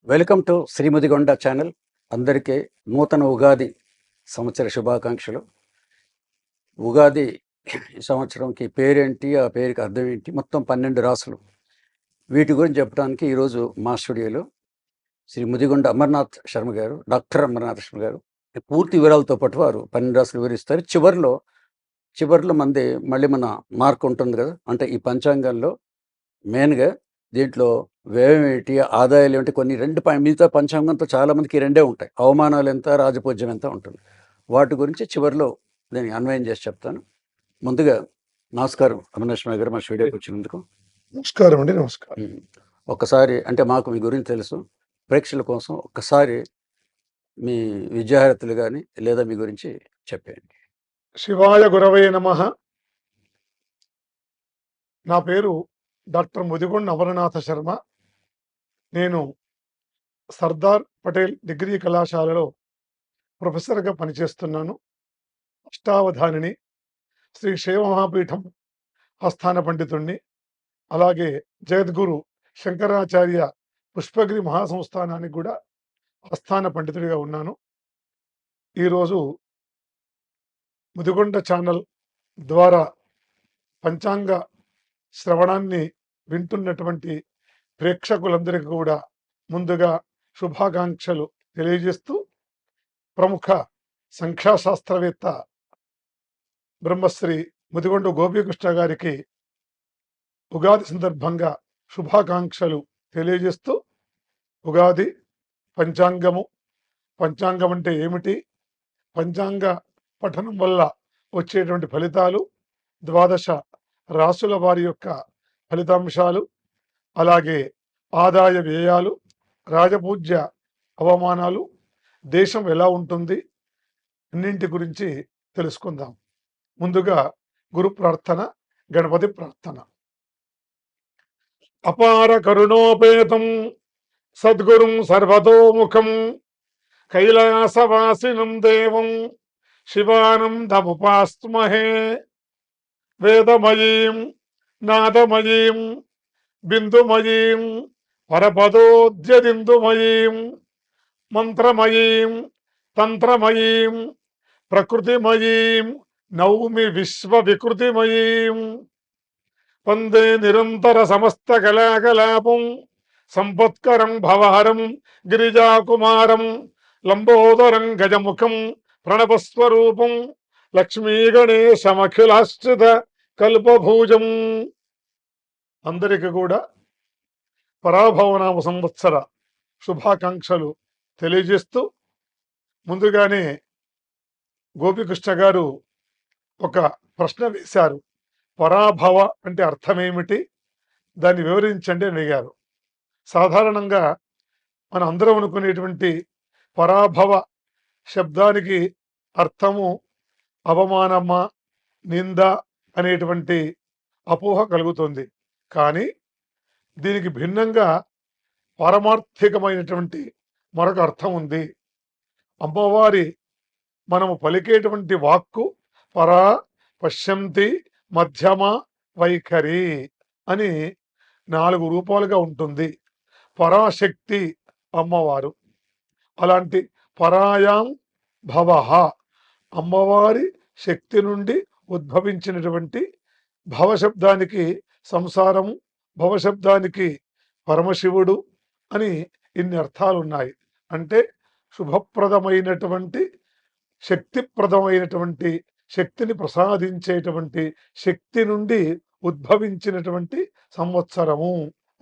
Welcome to శ్రీమతిగొండ channel. అందరికీ నూతన ఉగాది సంవత్సర శుభాకాంక్షలు. ఉగాది ఈ సంవత్సరంకి పేరేంటి, ఆ పేరుకి అర్థం ఏంటి, మొత్తం 12 రాసులు. వీటి గురించి చెప్పడానికి ఈరోజు మా స్టూడియోలో శ్రీ ముదిగొండ అమర్నాథ్ శర్మ గారు, డాక్టర్ అమర్నాథ్ శర్మ గారు పూర్తి వివరాలతో పాటు వారు 12 రాసులు వివరిస్తారు. చివరిలో మంది మళ్ళీ మన మార్క్ ఉంటుంది కదా, అంటే ఈ పంచాంగాల్లో మెయిన్గా దీంట్లో వ్యయం ఏంటి, ఆదాయాలు ఏమిటి, కొన్ని మిగతా పంచాంగంతో చాలామందికి రెండే ఉంటాయి. అవమానాలు ఎంత, రాజపూజ్యం ఎంత ఉంటుంది. వాటి గురించి చివరిలో నేను అన్వయం చేసి చెప్తాను. ముందుగా నమస్కారం అమర్నాథ్ గారు, మా స్టూడియోకి వచ్చినందుకు. నమస్కారం అండి. నమస్కారం. ఒక్కసారి అంటే మాకు మీ గురించి తెలుసు, ప్రేక్షకుల కోసం ఒక్కసారి మీ విద్యార్థులు కానీ లేదా మీ గురించి చెప్పేయండి. శివాయ గురవే నమః. నా పేరు డాక్టర్ ముదిగొండ అమరనాథ శర్మ. నేను సర్దార్ పటేల్ డిగ్రీ కళాశాలలో ప్రొఫెసర్గా పనిచేస్తున్నాను. అష్టావధానిని, శ్రీ శైవ మహాపీఠం ఆస్థాన పండితుణ్ణి, అలాగే జగద్గురు శంకరాచార్య పుష్పగిరి మహాసంస్థానానికి కూడా ఆస్థాన పండితుడిగా ఉన్నాను. ఈరోజు ముదిగొండ ఛానల్ ద్వారా పంచాంగ శ్రవణాన్ని వింటున్నటువంటి ప్రేక్షకులందరికీ కూడా ముందుగా శుభాకాంక్షలు తెలియజేస్తూ, ప్రముఖ సంఖ్యాశాస్త్రవేత్త బ్రహ్మశ్రీ ముదిగొండ గోపీకృష్ణ గారికి ఉగాది సందర్భంగా శుభాకాంక్షలు తెలియజేస్తూ, ఉగాది పంచాంగం అంటే ఏమిటి, పంచాంగ పఠనం వల్ల వచ్చేటువంటి ఫలితాలు, ద్వాదశ రాసుల వారి యొక్క ఫలితాంశాలు, అలాగే ఆదాయ వ్యయాలు, రాజపూజ్య అవమానాలు, దేశం ఎలా ఉంటుంది, అన్నింటి గురించి తెలుసుకుందాం. ముందుగా గురు ప్రార్థన, గణపతి ప్రార్థన. అపార కరుణోపేతం సద్గురుం సర్వతోముఖం కైలాసవాసినం దేవం శివానందముపాస్మహే. వేదమయీం నాదమయీం బిందుమయీం పరపదోద్యదిందుమయీం మంత్రమయీం తంత్రమయీం ప్రకృతిమయీం నౌమి విశ్వవికృతిమయీం. వందే నిరంతర సమస్త కళాకలాపం సంపత్కరం భవహరం గిరిజాకుమారం లంబోదరం గజముఖం ప్రణవస్వరూపం లక్ష్మీ గణేశమఖిలాశ్రిత కల్పభూజం. అందరికీ కూడా పరాభవనామ సంవత్సర శుభాకాంక్షలు తెలియజేస్తూ, ముందుగానే గోపికృష్ణ గారు ఒక ప్రశ్న వేశారు. పరాభవ అంటే అర్థమేమిటి, దాన్ని వివరించండి అని అడిగారు. సాధారణంగా మనం అందరం అనుకునేటువంటి పరాభవ శబ్దానికి అర్థము అవమానమా, నింద అనేటువంటి అపోహ కలుగుతుంది. కానీ దీనికి భిన్నంగా పారమార్థికమైనటువంటి మరొక అర్థం ఉంది. అమ్మవారి మనము పలికేటువంటి వాక్కు పరా, పశ్యంతి, మధ్యమ, వైఖరి అని 4 రూపాలుగా ఉంటుంది. పరాశక్తి అమ్మవారు. అలాంటి పరాయాం భవః, అమ్మవారి శక్తి నుండి ఉద్భవించినటువంటి భవశబ్దానికి సంసారము, భవశబ్దానికి పరమశివుడు అని ఇన్ని అర్థాలు ఉన్నాయి. అంటే శుభప్రదమైనటువంటి, శక్తిప్రదమైనటువంటి, శక్తిని ప్రసాదించేటువంటి శక్తి నుండి ఉద్భవించినటువంటి సంవత్సరము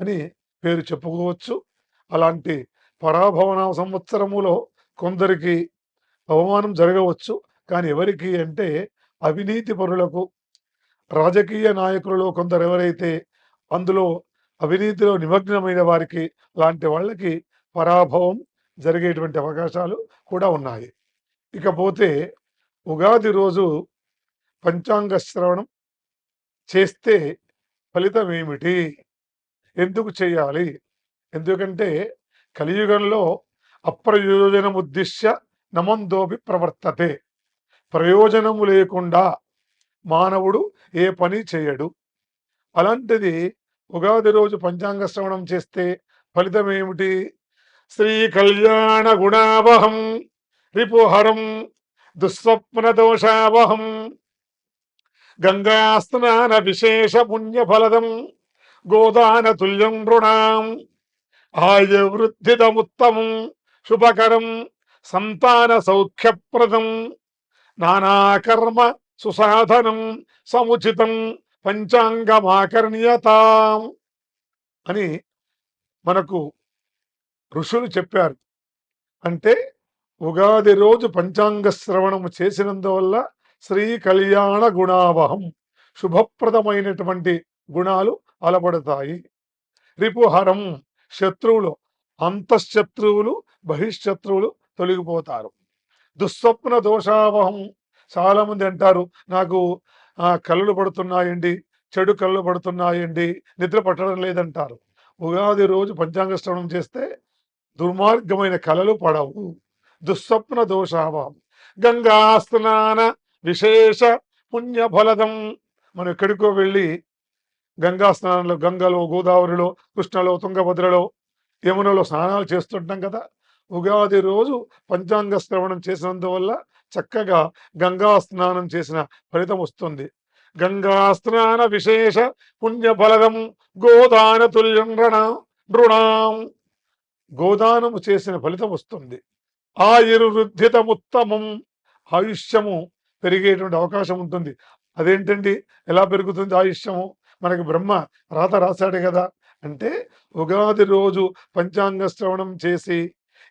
అని పేరు చెప్పుకోవచ్చు. అలాంటి పరాభవన సంవత్సరములో కొందరికి అవమానం జరగవచ్చు. కానీ ఎవరికి అంటే అవినీతి పరులకు, రాజకీయ నాయకులలో కొందరు ఎవరైతే అందులో అవినీతిలో నిమగ్నమైన వారికి, లాంటి వాళ్ళకి పరాభవం జరిగేటువంటి అవకాశాలు కూడా ఉన్నాయి. ఇకపోతే ఉగాది రోజు పంచాంగ శ్రవణం చేస్తే ఫలితం ఏమిటి, ఎందుకు చేయాలి? ఎందుకంటే కలియుగంలో అప్రయోజనముద్దిశ్య నమందోపి ప్రవర్తతే. ప్రయోజనము లేకుండా మానవుడు ఏ పని చేయడు. అలాంటిది ఉగాది రోజు పంచాంగ శ్రవణం చేస్తే ఫలితం ఏమిటి? శ్రీ కళ్యాణ గుణావహం రిపుహరం దుస్వప్న దోషావహం గంగా స్నాన విశేష పుణ్యఫలదం గోదాన తుల్యం నృణాం ఆయువృద్ధిదముత్తమం శుభకరం సంతాన సౌఖ్యప్రదం నానాకర్మ సుసాధనం సముచితం పంచాంగమాకర్ణ్యతాం అని మనకు ఋషులు చెప్పారు. అంటే ఉగాది రోజు పంచాంగ శ్రవణము చేసినందువల్ల శ్రీ కళ్యాణ గుణావహం శుభప్రదమైనటువంటి గుణాలు అలపడతాయి. రిపుహరం శత్రువులు, అంతఃశత్రువులు బహిష్శత్రువులు తొలగిపోతారు. దుస్వప్న దోషావహం చాలా మంది అంటారు, నాకు కళ్ళు పడుతున్నాయండి, చెడు కళ్ళు పడుతున్నాయండి, నిద్ర పట్టడం లేదంటారు. ఉగాది రోజు పంచాంగ శ్రవణం చేస్తే దుర్మార్గమైన కలలు పడవు. దుస్వప్న దోషావహం గంగా స్నాన విశేష పుణ్యఫలదం. మనం ఎక్కడికో వెళ్ళి గంగా స్నానంలో, గంగలో, గోదావరిలో, కృష్ణలో, తుంగభద్రలో, యమునలో స్నానాలు చేస్తుంటాం కదా. ఉగాది రోజు పంచాంగ శ్రవణం చేసినందువల్ల చక్కగా గంగా స్నానం చేసిన ఫలితం వస్తుంది. గంగా స్నాన విశేష పుణ్యఫలదం గోదాన తుల్యం నృణాం. గోదానము చేసిన ఫలితం వస్తుంది. ఆయుర్వృద్ధితముత్తమం, ఆయుష్యము పెరిగేటువంటి అవకాశం ఉంటుంది. అదేంటండి, ఎలా పెరుగుతుంది ఆయుష్యము? మనకి బ్రహ్మ రాత రాశాడు కదా. అంటే ఉగాది రోజు పంచాంగ శ్రవణం చేసి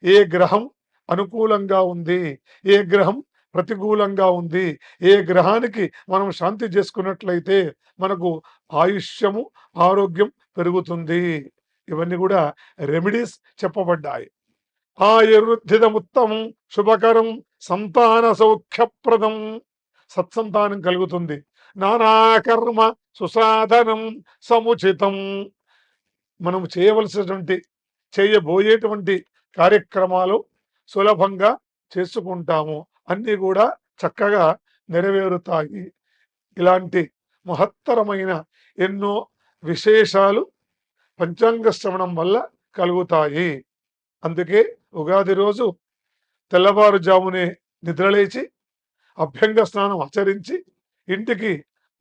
ఏ గ్రహం అనుకూలంగా ఉంది, ఏ గ్రహం ప్రతికూలంగా ఉంది, ఏ గ్రహానికి మనం శాంతి చేసుకున్నట్లయితే మనకు ఆయుష్యము, ఆరోగ్యం పెరుగుతుంది. ఇవన్నీ కూడా రెమెడీస్ చెప్పబడ్డాయి. ఆయుర్వృద్ధిదముత్తమం శుభకరం సంతాన సౌఖ్యప్రదం, సత్సంతానం కలుగుతుంది. నానాకర్మ సుసాధనం సముచితం, మనం చేయబోయేటువంటి కార్యక్రమాలు సులభంగా చేసుకుంటాము, అన్నీ కూడా చక్కగా నెరవేరుతాయి. ఇలాంటి మహత్తరమైన ఎన్నో విశేషాలు పంచాంగ శ్రవణం వల్ల కలుగుతాయి. అందుకే ఉగాది రోజు తెల్లవారుజామునే నిద్రలేచి అభ్యంగ స్నానం ఆచరించి ఇంటికి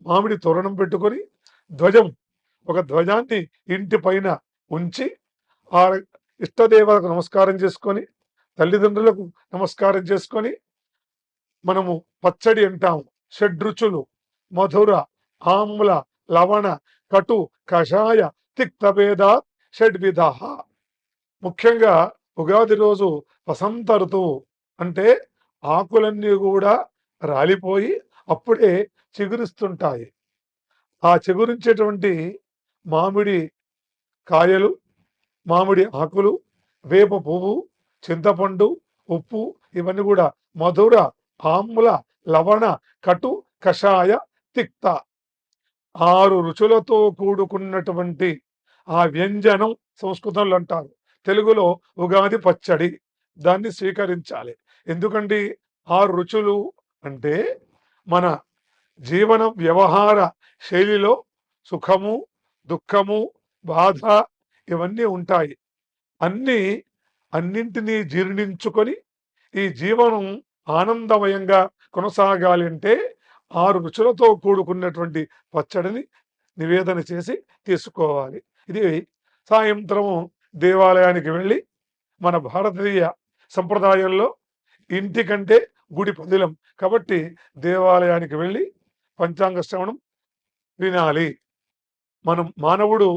మామిడి తోరణం పెట్టుకొని ఒక ధ్వజాన్ని ఇంటి పైన ఉంచి ఆ ఇష్టదేవతకు నమస్కారం చేసుకొని, తల్లిదండ్రులకు నమస్కారం చేసుకొని, మనము పచ్చడి అంటాము. షడ్రుచులు మధుర, ఆమ్ల, లవణ, కటు, కషాయ, తిక్తభేదాత్ షడ్విధ. ముఖ్యంగా ఉగాది రోజు వసంత ఋతువు, అంటే ఆకులన్నీ కూడా రాలిపోయి అప్పుడే చిగురిస్తుంటాయి. ఆ చిగురించేటువంటి మామిడి కాయలు, మామిడి ఆకులు, వేప పువ్వు, చింతపండు, ఉప్పు, ఇవన్నీ కూడా మధుర, ఆమ్ల, లవణ, కటు, కషాయ, తిక్త 6 రుచులతో కూడుకున్నటువంటి ఆ వ్యంజనం సంస్కృతంలో అంటారు, తెలుగులో ఉగాది పచ్చడి. దాన్ని స్వీకరించాలి. ఎందుకంటే 6 రుచులు అంటే మన జీవన వ్యవహార శైలిలో సుఖము, దుఃఖము, బాధ ఇవన్నీ ఉంటాయి. అన్నింటినీ జీర్ణించుకొని ఈ జీవనం ఆనందమయంగా కొనసాగాలి అంటే 6 రుచులతో కూడుకున్నటువంటి పచ్చడిని నివేదన చేసి తీసుకోవాలి. ఇది సాయంత్రము దేవాలయానికి వెళ్ళి, మన భారతీయ సంప్రదాయంలో ఇంటికంటే గుడి పదిలం కాబట్టి దేవాలయానికి వెళ్ళి పంచాంగ శ్రవణం వినాలి. మానవుడు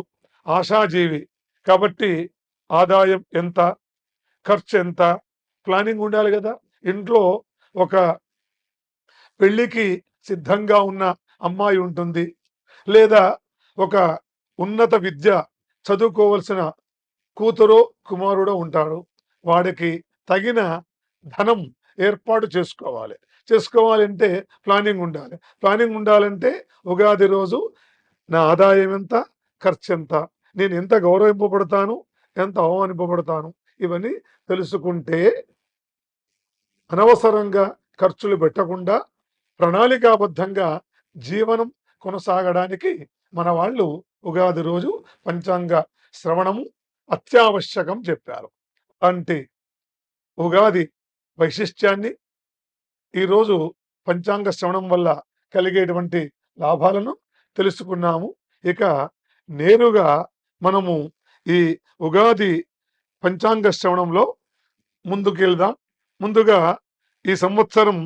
ఆశాజీవి కాబట్టి ఆదాయం ఎంత, ఖర్చు ఎంత, ప్లానింగ్ ఉండాలి కదా. ఇంట్లో ఒక పెళ్లికి సిద్ధంగా ఉన్న అమ్మాయి ఉంటుంది, లేదా ఒక ఉన్నత విద్య చదువుకోవలసిన కూతురో కుమారుడో ఉంటాడు. వాడికి తగిన ధనం ఏర్పాటు చేసుకోవాలంటే ప్లానింగ్ ఉండాలి. ప్లానింగ్ ఉండాలంటే ఉగాది రోజు నా ఆదాయం ఎంత, ఖర్చు ఎంత, నేను ఎంత గౌరవింపబడతాను, ఎంత అవమానింపబడతాను, ఇవన్నీ తెలుసుకుంటే అనవసరంగా ఖర్చులు పెట్టకుండా ప్రణాళికాబద్ధంగా జీవనం కొనసాగడానికి మన వాళ్ళు ఉగాది రోజు పంచాంగ శ్రవణము అత్యావశ్యకం చెప్పారు. అంటే ఉగాది వైశిష్ట్యాన్ని ఈరోజు పంచాంగ శ్రవణం వల్ల కలిగేటువంటి లాభాలను తెలుసుకున్నాము. ఇక నేరుగా మనము ఈ ఉగాది పంచాంగ శ్రవణంలో ముందుకెళ్దాం. ముందుగా ఈ సంవత్సరం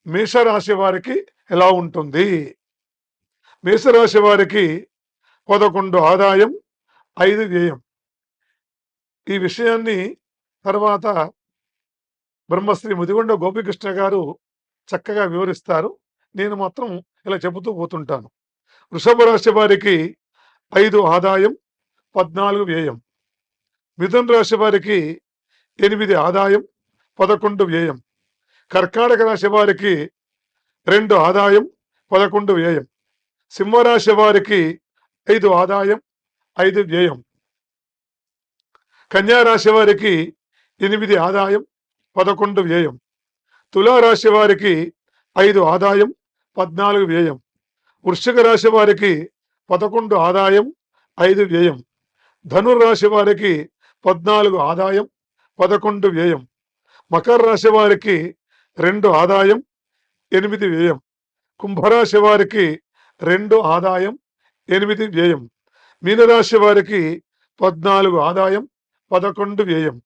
మేషరాశి వారికి ఎలా ఉంటుంది? మేషరాశి వారికి 11 ఆదాయం, 5 వ్యయం. ఈ విషయాన్ని తర్వాత బ్రహ్మశ్రీ ముదిగొండ గోపికృష్ణ గారు చక్కగా వివరిస్తారు. నేను మాత్రం ఇలా చెబుతూ పోతుంటాను. వృషభ రాశి వారికి 5 ఆదాయం, 14 వ్యయం. మిథున రాశి వారికి 8 ఆదాయం, 11 వ్యయం. కర్కాటక రాశి వారికి 2 ఆదాయం, 11 వ్యయం. సింహరాశి వారికి 5 ఆదాయం, 5 వ్యయం. కన్యా రాశి వారికి 8 ఆదాయం, 11 వ్యయం. తులారాశి వారికి 5 ఆదాయం, 14 వ్యయం. వృశ్చిక రాశి వారికి 11 ఆదాయం, 5 వ్యయం. ధనుర్రాశి వారికి 14 ఆదాయం, 11 వ్యయం. మకర రాశి వారికి 2 ఆదాయం, 8 వ్యయం. కుంభరాశి వారికి 2 ఆదాయం, 8 వ్యయం. మీనరాశి వారికి 14 ఆదాయం, 11 వ్యయం.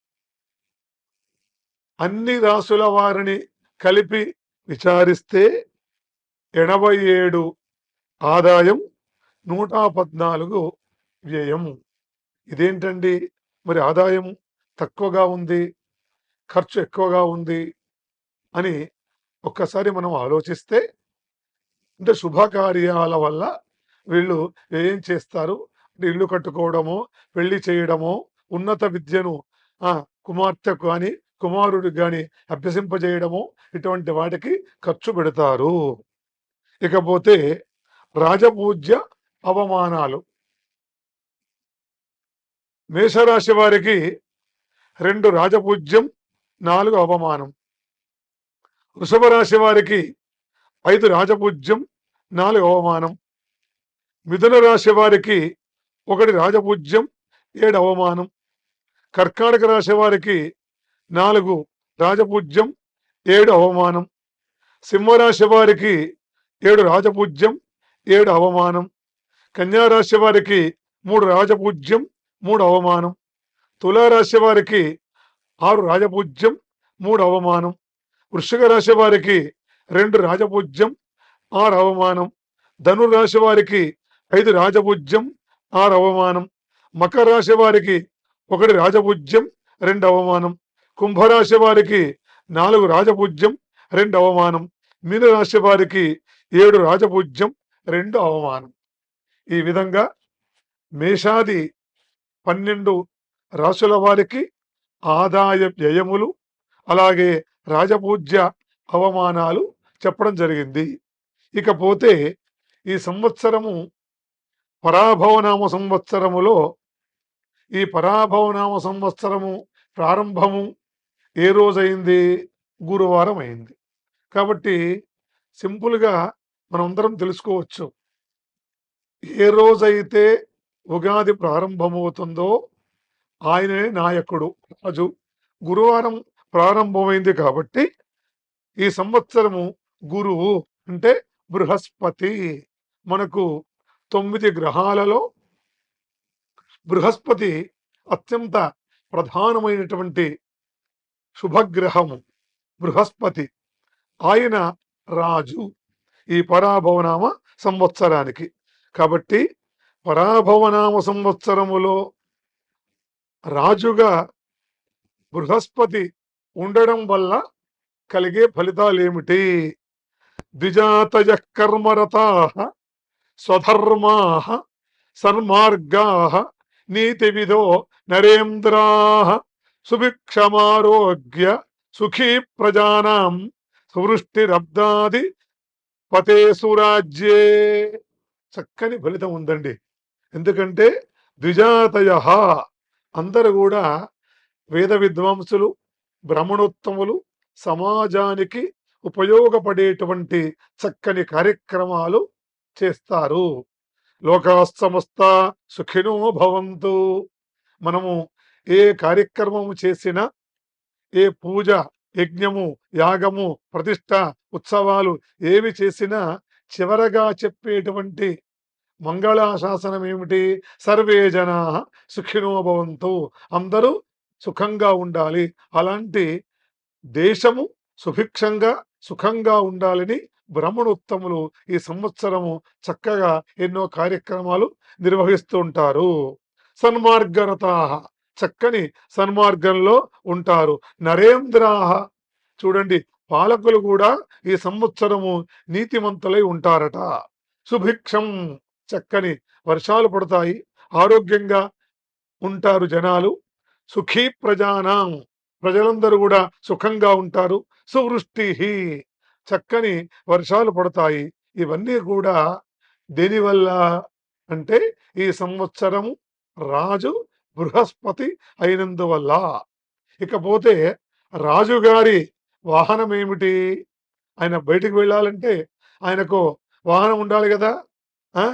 అన్ని రాసుల వారిని కలిపి విచారిస్తే 87 ఆదాయం, 114 వ్యయం. ఇదేంటండి మరి ఆదాయం తక్కువగా ఉంది, ఖర్చు ఎక్కువగా ఉంది అని ఒక్కసారి మనం ఆలోచిస్తే, అంటే శుభకార్యాల వల్ల వీళ్ళు ఏం చేస్తారు అంటే ఇల్లు కట్టుకోవడమో, పెళ్లి చేయడమో, ఉన్నత విద్యను కుమార్తెకు కానీ కుమారుడికి కానీ అభ్యసింపజేయడము, ఇటువంటి వాటికి ఖర్చు పెడతారు. ఇకపోతే రాజపూజ్య అవమానాలు. మేషరాశి వారికి 2 రాజపూజ్యం, 4 అవమానం. వృషభ రాశి వారికి 5 రాజపూజ్యం, 4 అవమానం. మిథున రాశి వారికి 1 రాజపూజ్యం, 7 అవమానం. కర్కాటక రాశి వారికి 4 రాజపూజ్యం, 7 అవమానం. సింహరాశి వారికి 7 రాజపూజ్యం, 7 అవమానం. కన్యా రాశి వారికి 3 రాజపూజ్యం, 3 అవమానం. తులారాశి వారికి 6 రాజపూజ్యం, 3 అవమానం. వృశ్చిక రాశి వారికి 2 రాజపూజ్యం, 6 అవమానం. ధనుర్రాశి వారికి 5 రాజపూజ్యం, 6 అవమానం. మకర రాశి వారికి 1 రాజపూజ్యం, 2 అవమానం. కుంభరాశి వారికి 4 రాజపూజ్యం, 2 అవమానం. మీనరాశి వారికి 7 రాజపూజ్యం, 2 అవమానం. ఈ విధంగా మేషాది 12 రాశుల వారికి ఆదాయ వ్యయములు, అలాగే రాజపూజ్య అవమానాలు చెప్పడం జరిగింది. ఇకపోతే ఈ సంవత్సరము పరాభవనామ సంవత్సరములో, ఈ పరాభవనామ సంవత్సరము ప్రారంభము ఏ రోజైంది? గురువారం అయింది. కాబట్టి సింపుల్గా మనందరం తెలుసుకోవచ్చు, ఏ రోజైతే ఉగాది ప్రారంభమవుతుందో ఆయనే నాయకుడు, రాజు. గురువారం ప్రారంభమైంది కాబట్టి ఈ సంవత్సరము గురువు అంటే బృహస్పతి. మనకు 9 గ్రహాలలో బృహస్పతి అత్యంత ప్రధానమైనటువంటి శుభగ్రహము బృహస్పతి. ఆయన రాజు ఈ పరాభవనామ సంవత్సరానికి. కాబట్టి పరాభవనామ సంవత్సరములో రాజుగా బృహస్పతి ఉండడం వల్ల కలిగే ఫలితాలు ఏమిటి? ద్విజాతయ కర్మరతాః స్వధర్మాః సన్మార్గాః నీతివిదో నరేంద్రాః సుభిక్షమారోగ్య సుఖీ ప్రజానాం సువృష్టిరబ్దాది పతేసు రాజ్యే. చక్కని ఫలితం ఉందండి. ఎందుకంటే ద్విజాతయ అందరూ కూడా వేద విద్వాంసులు, బ్రాహ్మణోత్తములు, సమాజానికి ఉపయోగపడేటువంటి చక్కని కార్యక్రమాలు చేస్తారు. లోకా సమస్త సుఖినో భవంతు. మనము ఏ కార్యక్రమము చేసినా, ఏ పూజ, యజ్ఞము, యాగము, ప్రతిష్ట, ఉత్సవాలు ఏవి చేసినా చివరగా చెప్పేటువంటి మంగళాశాసనం ఏమిటి? సర్వే జనా సుఖినో భవంతు, అందరూ సుఖంగా ఉండాలి. అలాంటి దేశము సుభిక్షంగా సుఖంగా ఉండాలని బ్రాహ్మణోత్తములు ఈ సంవత్సరము చక్కగా ఎన్నో కార్యక్రమాలు నిర్వహిస్తూ ఉంటారు. సన్మార్గరతాః, చక్కని సన్మార్గంలో ఉంటారు. నరేంద్రాః, చూడండి పాలకులు కూడా ఈ సంవత్సరము నీతిమంతులై ఉంటారట. సుభిక్షం, చక్కని వర్షాలు పడతాయి, ఆరోగ్యంగా ఉంటారు జనాలు. సుఖీ ప్రజానాం, ప్రజలందరూ కూడా సుఖంగా ఉంటారు. సువృష్టి, చక్కని వర్షాలు పడతాయి. ఇవన్నీ కూడా దేనివల్ల అంటే ఈ సంవత్సరము రాజు బృహస్పతి అయినందువల్ల. ఇకపోతే రాజుగారి వాహనం ఏమిటి? ఆయన బయటికి వెళ్ళాలంటే ఆయనకు వాహనం ఉండాలి కదా. ఆ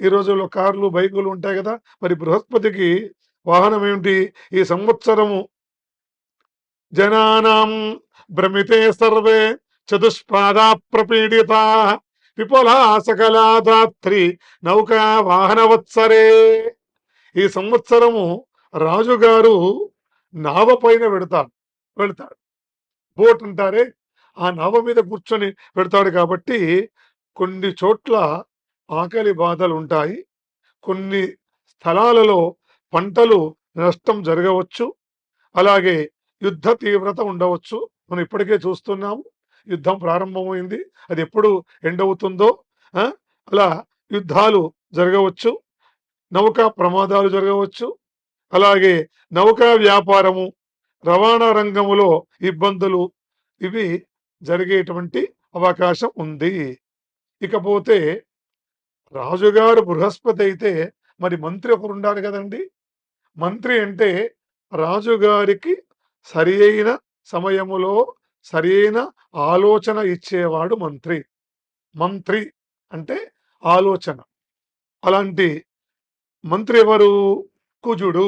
ఈ రోజుల్లో కార్లు, బైకులు ఉంటాయి కదా. మరి బృహస్పతికి వాహనం ఏమిటి? ఈ సంవత్సరము జనానాం భ్రమితే సర్వే చతుష్పాదా ప్రపీడితా విపులా సకలా ధాత్రి నౌకా వాహనవత్సరే. ఈ సంవత్సరము రాజుగారు నావ పైన వెళ్తాడు. బోట్ అంటారే, ఆ నావ మీద కూర్చొని పెడతాడు. కాబట్టి కొన్ని చోట్ల ఆకలి బాధలు ఉంటాయి. కొన్ని స్థలాలలో పంటలు నష్టం జరగవచ్చు. అలాగే యుద్ధ తీవ్రత ఉండవచ్చు. మనం ఇప్పటికే చూస్తున్నాము, యుద్ధం ప్రారంభమైంది. అది ఎప్పుడు ఎండవుతుందో అలా యుద్ధాలు జరగవచ్చు. నౌకా ప్రమాదాలు జరగవచ్చు. అలాగే నౌకా వ్యాపారము, రవాణా రంగములో ఇబ్బందులు ఇవి జరిగేటువంటి అవకాశం ఉంది. ఇకపోతే రాజుగారు బృహస్పతి అయితే మరి మంత్రి ఒకరు ఉండాలి కదండి. మంత్రి అంటే రాజుగారికి సరి అయిన సమయములో సరైన ఆలోచన ఇచ్చేవాడు మంత్రి. మంత్రి అంటే ఆలోచన. అలాంటి మంత్రి ఎవరు? కుజుడు,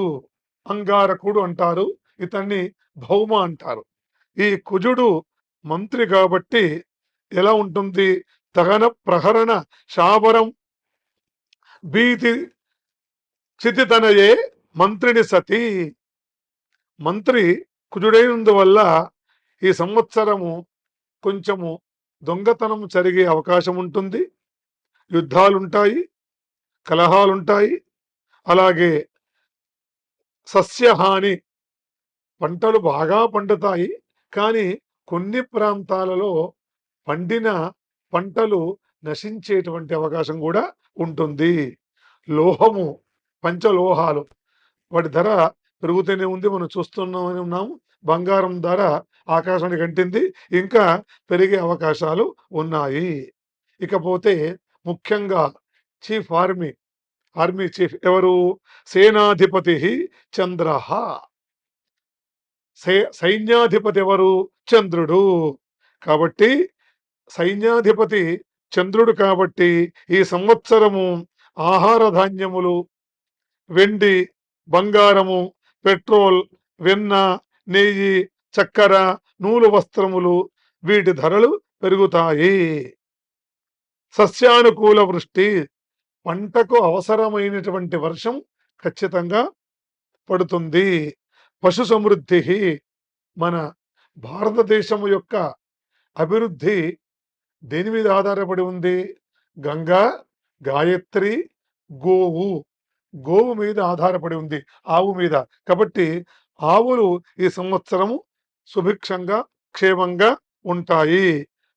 అంగారకుడు అంటారు. ఇతన్ని భౌమ అంటారు. ఈ కుజుడు మంత్రి కాబట్టి ఎలా ఉంటుంది? దహన ప్రహరణ శాబరం భీతి క్షితితనయే మంత్రిని సతి. మంత్రి కుజుడైనందువల్ల ఈ సంవత్సరము కొంచెము దొంగతనం జరిగే అవకాశం ఉంటుంది. యుద్ధాలుంటాయి, కలహాలుంటాయి. అలాగే సస్యహాని, పంటలు బాగా పండుతాయి. కానీ కొన్ని ప్రాంతాలలో పండిన పంటలు నశించేటువంటి అవకాశం కూడా ఉంటుంది. లోహము, పంచలోహాలు వాటి ధర పెరుగుతూనే ఉంది. మనం చూస్తున్నామని ఉన్నాము. బంగారం ధర ఆకాశానికి అంటింది, ఇంకా పెరిగే అవకాశాలు ఉన్నాయి. ఇకపోతే ముఖ్యంగా చీఫ్ ఆర్మీ చీఫ్ ఎవరు? సేనాధిపతి చంద్ర. సైన్యాధిపతి ఎవరు? చంద్రుడు. కాబట్టి సైన్యాధిపతి చంద్రుడు కాబట్టి ఈ సంవత్సరము ఆహార ధాన్యములు, వెండి, బంగారము, పెట్రోల్, వెన్న, నెయ్యి, చక్కెర, నూలు వస్త్రములు వీటి ధరలు పెరుగుతాయి. సస్యానుకూల వృష్టి, పంటకు అవసరమైనటువంటి వర్షం ఖచ్చితంగా పడుతుంది. పశు సమృద్ధి, మన భారతదేశము యొక్క అభివృద్ధి దేని మీద ఆధారపడి ఉంది? గంగా, గాయత్రి, గోవు మీద ఆధారపడి ఉంది, ఆవు మీద. కాబట్టి ఆవులు ఈ సంవత్సరము సుభిక్షంగా క్షేమంగా ఉంటాయి.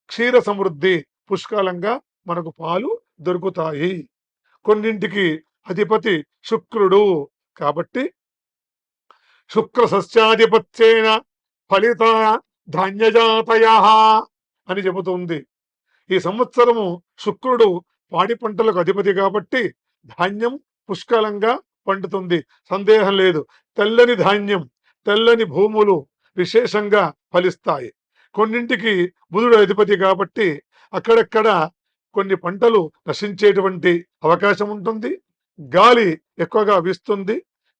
క్షీర సమృద్ధి, పుష్కలంగా మనకు పాలు దొరుకుతాయి. కొన్నింటికి అధిపతి శుక్రుడు కాబట్టి శుక్ర సస్యాధిపత్యేన ఫలిత ధాన్యజాతయ అని చెబుతుంది. ఈ సంవత్సరము శుక్రుడు పాడి పంటలకు అధిపతి కాబట్టి ధాన్యం పుష్కలంగా పండుతుంది, సందేహం లేదు. తెల్లని ధాన్యం, తెల్లని భూములు విశేషంగా ఫలిస్తాయి. కొన్నింటికి బుధుడు అధిపతి కాబట్టి అక్కడక్కడ కొన్ని పంటలు నశించేటువంటి అవకాశం ఉంటుంది. గాలి ఎక్కువగా వీస్తుంది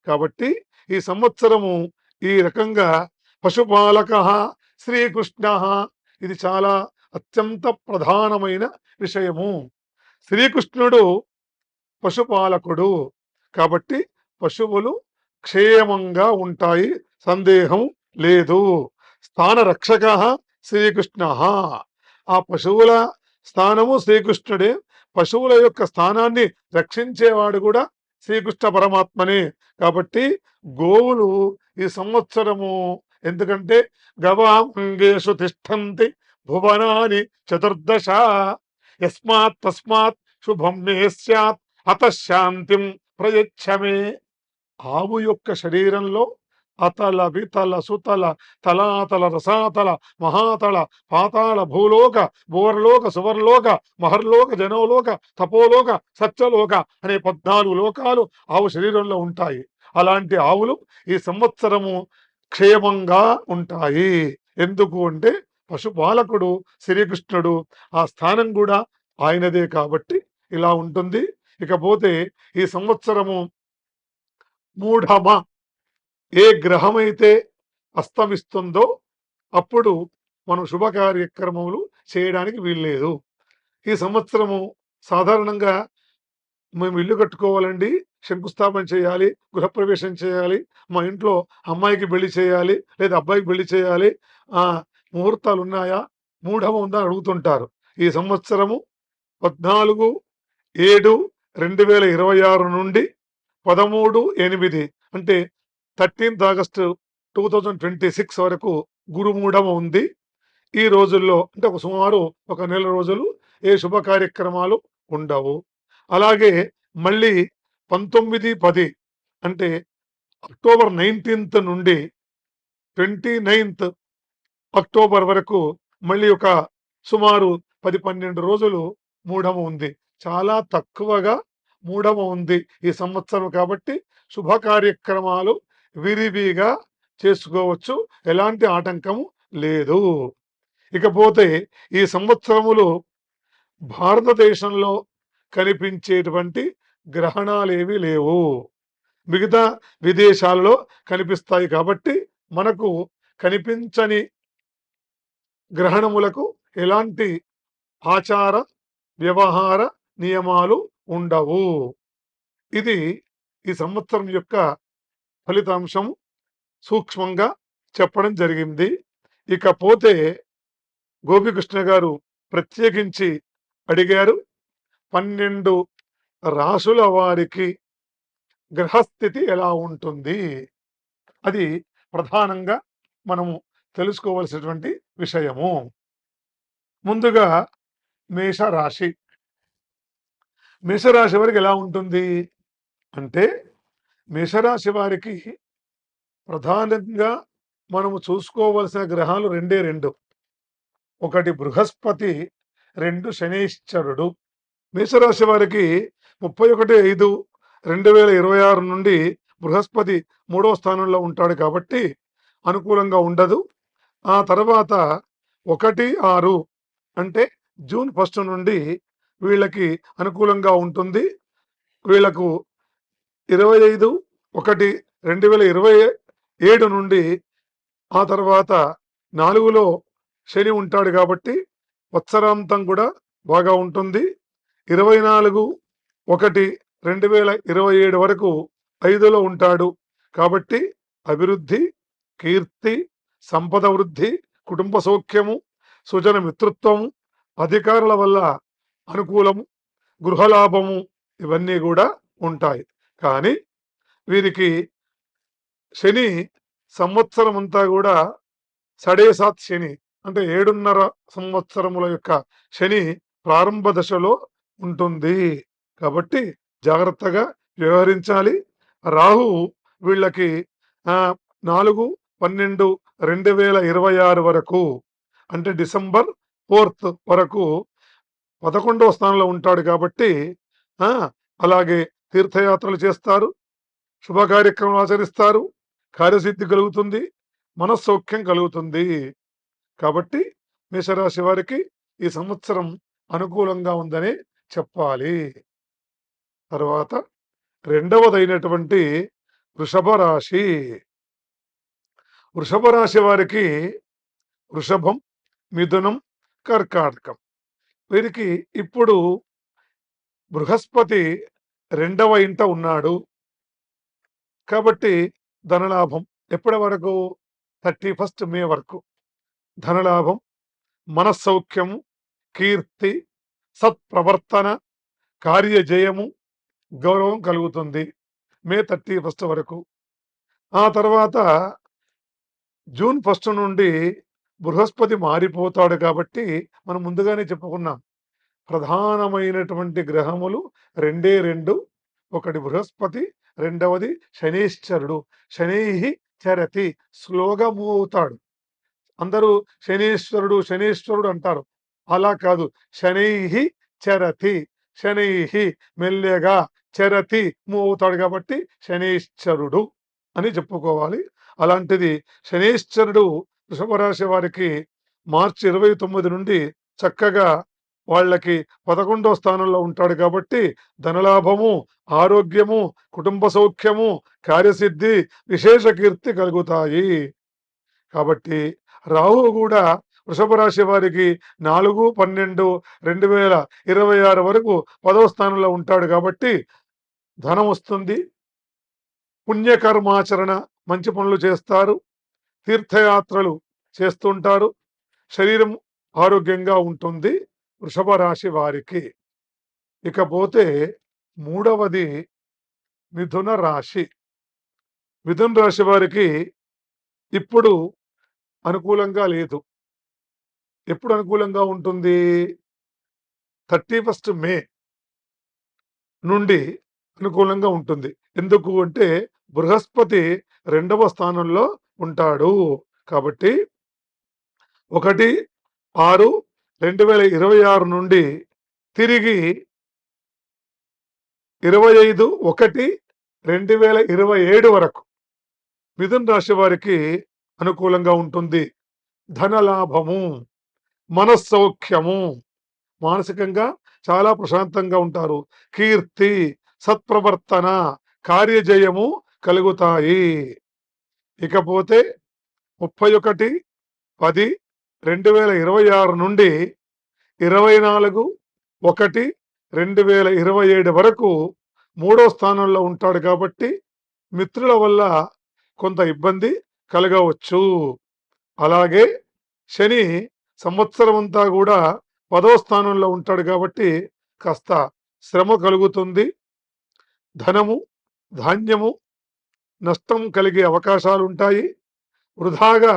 కాబట్టి ఈ సంవత్సరము ఈ రకంగా పశుపాలక శ్రీకృష్ణ, ఇది చాలా అత్యంత ప్రధానమైన విషయము. శ్రీకృష్ణుడు పశుపాలకుడు కాబట్టి పశువులు క్షేమంగా ఉంటాయి, సందేహం లేదు. స్థాన రక్షక శ్రీకృష్ణ, ఆ పశువుల స్థానము శ్రీకృష్ణుడే. పశువుల యొక్క స్థానాన్ని రక్షించేవాడు కూడా శ్రీకృష్ణ పరమాత్మనే. కాబట్టి గోవులు ఈ సంవత్సరము, ఎందుకంటే గవాంగేషు తిష్టంతి భువనాని చతుర్దశ, యస్మాత్ తస్మాత్ శుభం మే స్యాత్ అత శాంతిం ప్రయచ్చమే. ఆవు యొక్క శరీరంలో అతల వితల సుతల తలాతల రసాతల మహాతల పాతాళ భూలోక భువర్లోక సువర్లోక మహర్లోక జనోలోక తపోలోక సత్యలోక అనే 14 లోకాలు ఆవు శరీరంలో ఉంటాయి. అలాంటి ఆవులు ఈ సంవత్సరము క్షేమంగా ఉంటాయి. ఎందుకు అంటే పశుపాలకుడు శ్రీకృష్ణుడు, ఆ స్థానం కూడా ఆయనదే కాబట్టి ఇలా ఉంటుంది. ఇకపోతే ఈ సంవత్సరము మూఢమ, ఏ గ్రహమైతే అస్తమిస్తుందో అప్పుడు మనం శుభ కార్యక్రమములు చేయడానికి వీల్లేదు. ఈ సంవత్సరము సాధారణంగా మేము ఇల్లు కట్టుకోవాలండి, శంకుస్థాపన చేయాలి, గృహప్రవేశం చేయాలి, మా ఇంట్లో అమ్మాయికి పెళ్లి చేయాలి లేదా అబ్బాయికి పెళ్లి చేయాలి, ముహూర్తాలు ఉన్నాయా, మూఢమ ఉందా అని అడుగుతుంటారు. ఈ సంవత్సరము 14/7/2026 నుండి 13/8 అంటే 13th August 2026 వరకు గురుమూఢమ ఉంది. ఈ రోజుల్లో అంటే సుమారు ఒక నెల రోజులు ఏ శుభ కార్యక్రమాలు ఉండవు. అలాగే మళ్ళీ 19/10 అంటే అక్టోబర్ 19th నుండి 29th అక్టోబర్ వరకు మళ్ళీ ఒక సుమారు 10-12 రోజులు మూఢమ ఉంది. చాలా తక్కువగా మూఢమ ఉంది ఈ సంవత్సరం. కాబట్టి శుభ కార్యక్రమాలు విరివిగా చేసుకోవచ్చు, ఎలాంటి ఆటంకము లేదు. ఇకపోతే ఈ సంవత్సరములు భారతదేశంలో కనిపించేటువంటి గ్రహణాలేవి లేవు, మిగతా విదేశాల్లో కనిపిస్తాయి. కాబట్టి మనకు కనిపించని గ్రహణములకు ఎలాంటి ఆచార వ్యవహార నియమాలు ఉండవు. ఇది ఈ సంవత్సరం యొక్క ఫలితాంశం సూక్ష్మంగా చెప్పడం జరిగింది. ఇకపోతే గోపికృష్ణ గారు ప్రత్యేకించి అడిగారు, 12 రాసుల వారికి గ్రహస్థితి ఎలా ఉంటుంది, అది ప్రధానంగా మనము తెలుసుకోవలసినటువంటి విషయము. ముందుగా మేషరాశి. మేషరాశి వారికి ఎలా ఉంటుంది అంటే, మేషరాశి వారికి ప్రధానంగా మనము చూసుకోవలసిన గ్రహాలు రెండే రెండు. ఒకటి బృహస్పతి, 2 శనీశ్వరుడు. మేషరాశి వారికి 31/5/2026 నుండి బృహస్పతి 3వ స్థానంలో ఉంటాడు కాబట్టి అనుకూలంగా ఉండదు. ఆ తర్వాత 1/6 అంటే జూన్ 1 నుండి వీళ్ళకి అనుకూలంగా ఉంటుంది. వీళ్ళకు 25/1/2027 నుండి ఆ తర్వాత 4లో శని ఉంటాడు కాబట్టి వత్సరాంతం కూడా బాగా ఉంటుంది. 24/1/2027 వరకు 5లో ఉంటాడు కాబట్టి అభివృద్ధి, కీర్తి, సంపద వృద్ధి, కుటుంబ సౌఖ్యము, సుజన మిత్రత్వము, అధికారుల వల్ల అనుకూలము, గృహలాభము ఇవన్నీ కూడా ఉంటాయి. కానీ వీరికి శని సంవత్సరం అంతా కూడా సడేసాత్ శని అంటే 7.5 సంవత్సరముల యొక్క శని ప్రారంభ దశలో ఉంటుంది కాబట్టి జాగ్రత్తగా వ్యవహరించాలి. రాహు వీళ్ళకి 4/12/2026 వరకు అంటే డిసెంబర్ 4th వరకు 11వ స్థానంలో ఉంటాడు కాబట్టి అలాగే తీర్థయాత్రలు చేస్తారు, శుభ కార్యక్రమాలు ఆచరిస్తారు, కార్యసిద్ధి కలుగుతుంది, మనస్సౌఖ్యం కలుగుతుంది. కాబట్టి మేషరాశి వారికి ఈ సంవత్సరం అనుకూలంగా ఉందనే చెప్పాలి. తర్వాత రెండవదైనటువంటి వృషభ రాశి. వృషభ రాశి వారికి వృషభం, మిథునం, కర్కాటకం. వీరికి ఇప్పుడు బృహస్పతి 2వ ఇంట ఉన్నాడు. కాబట్టి ధనలాభం ఎప్పటి వరకు? 31 మే వరకు ధనలాభం, మనస్సౌఖ్యము, కీర్తి, సత్ప్రవర్తన, కార్యజయము, గౌరవం కలుగుతుంది మే 31 వరకు. ఆ తర్వాత జూన్ 1 నుండి బృహస్పతి మారిపోతాడు కాబట్టి మనం ముందుగానే చెప్పుకున్నాం. ప్రధానమైనటువంటి గ్రహములు రెండే రెండు. ఒకటి బృహస్పతి, రెండవది శనీశ్వరుడు. శనైః చరతి, స్లోగా మూవ్ అవుతాడు. అందరూ శనీశ్వరుడు శనీశ్వరుడు అంటారు. అలా కాదు, శనైః చరతి, శనైః మెల్లగా, చరతి మూవ్ అవుతాడు కాబట్టి శనీశ్వరుడు అని చెప్పుకోవాలి. అలాంటిది శనీశ్వరుడు వృషభ రాశి వారికి మార్చి 29 నుండి చక్కగా వాళ్ళకి 11వ స్థానంలో ఉంటాడు కాబట్టి ధనలాభము, ఆరోగ్యము, కుటుంబ సౌఖ్యము, కార్యసిద్ధి, విశేష కీర్తి కలుగుతాయి. కాబట్టి రాహువు కూడా వృషభ రాశి వారికి 4/12/2026 వరకు 10వ స్థానంలో ఉంటాడు కాబట్టి ధనం వస్తుంది, పుణ్యకర్మాచరణ, మంచి పనులు చేస్తారు, తీర్థయాత్రలు చేస్తుంటారు, శరీరం ఆరోగ్యంగా ఉంటుంది వృషభ రాశి వారికి. ఇకపోతే మూడవది మిథున రాశి. మిథున రాశి వారికి ఇప్పుడు అనుకూలంగా లేదు. ఎప్పుడు అనుకూలంగా ఉంటుంది? 31 మే నుండి అనుకూలంగా ఉంటుంది. ఎందుకు అంటే బృహస్పతి 2వ స్థానంలో ఉంటాడు కాబట్టి 1/6/2026 నుండి తిరిగి 25/1/2027 వరకు మిథున రాశి వారికి అనుకూలంగా ఉంటుంది. ధనలాభము, మనస్సౌఖ్యము, మానసికంగా చాలా ప్రశాంతంగా ఉంటారు, కీర్తి, సత్ప్రవర్తన, కార్యజయము కలుగుతాయి. ఇకపోతే 31/10/2026 నుండి 24/1/2027 వరకు 3వ స్థానంలో ఉంటాడు కాబట్టి మిత్రుల వల్ల కొంత ఇబ్బంది కలగవచ్చు. అలాగే శని సంవత్సరం అంతా కూడా 10వ స్థానంలో ఉంటాడు కాబట్టి కాస్త శ్రమ కలుగుతుంది. ధనము, ధాన్యము నష్టం కలిగే అవకాశాలు ఉంటాయి. వృధాగా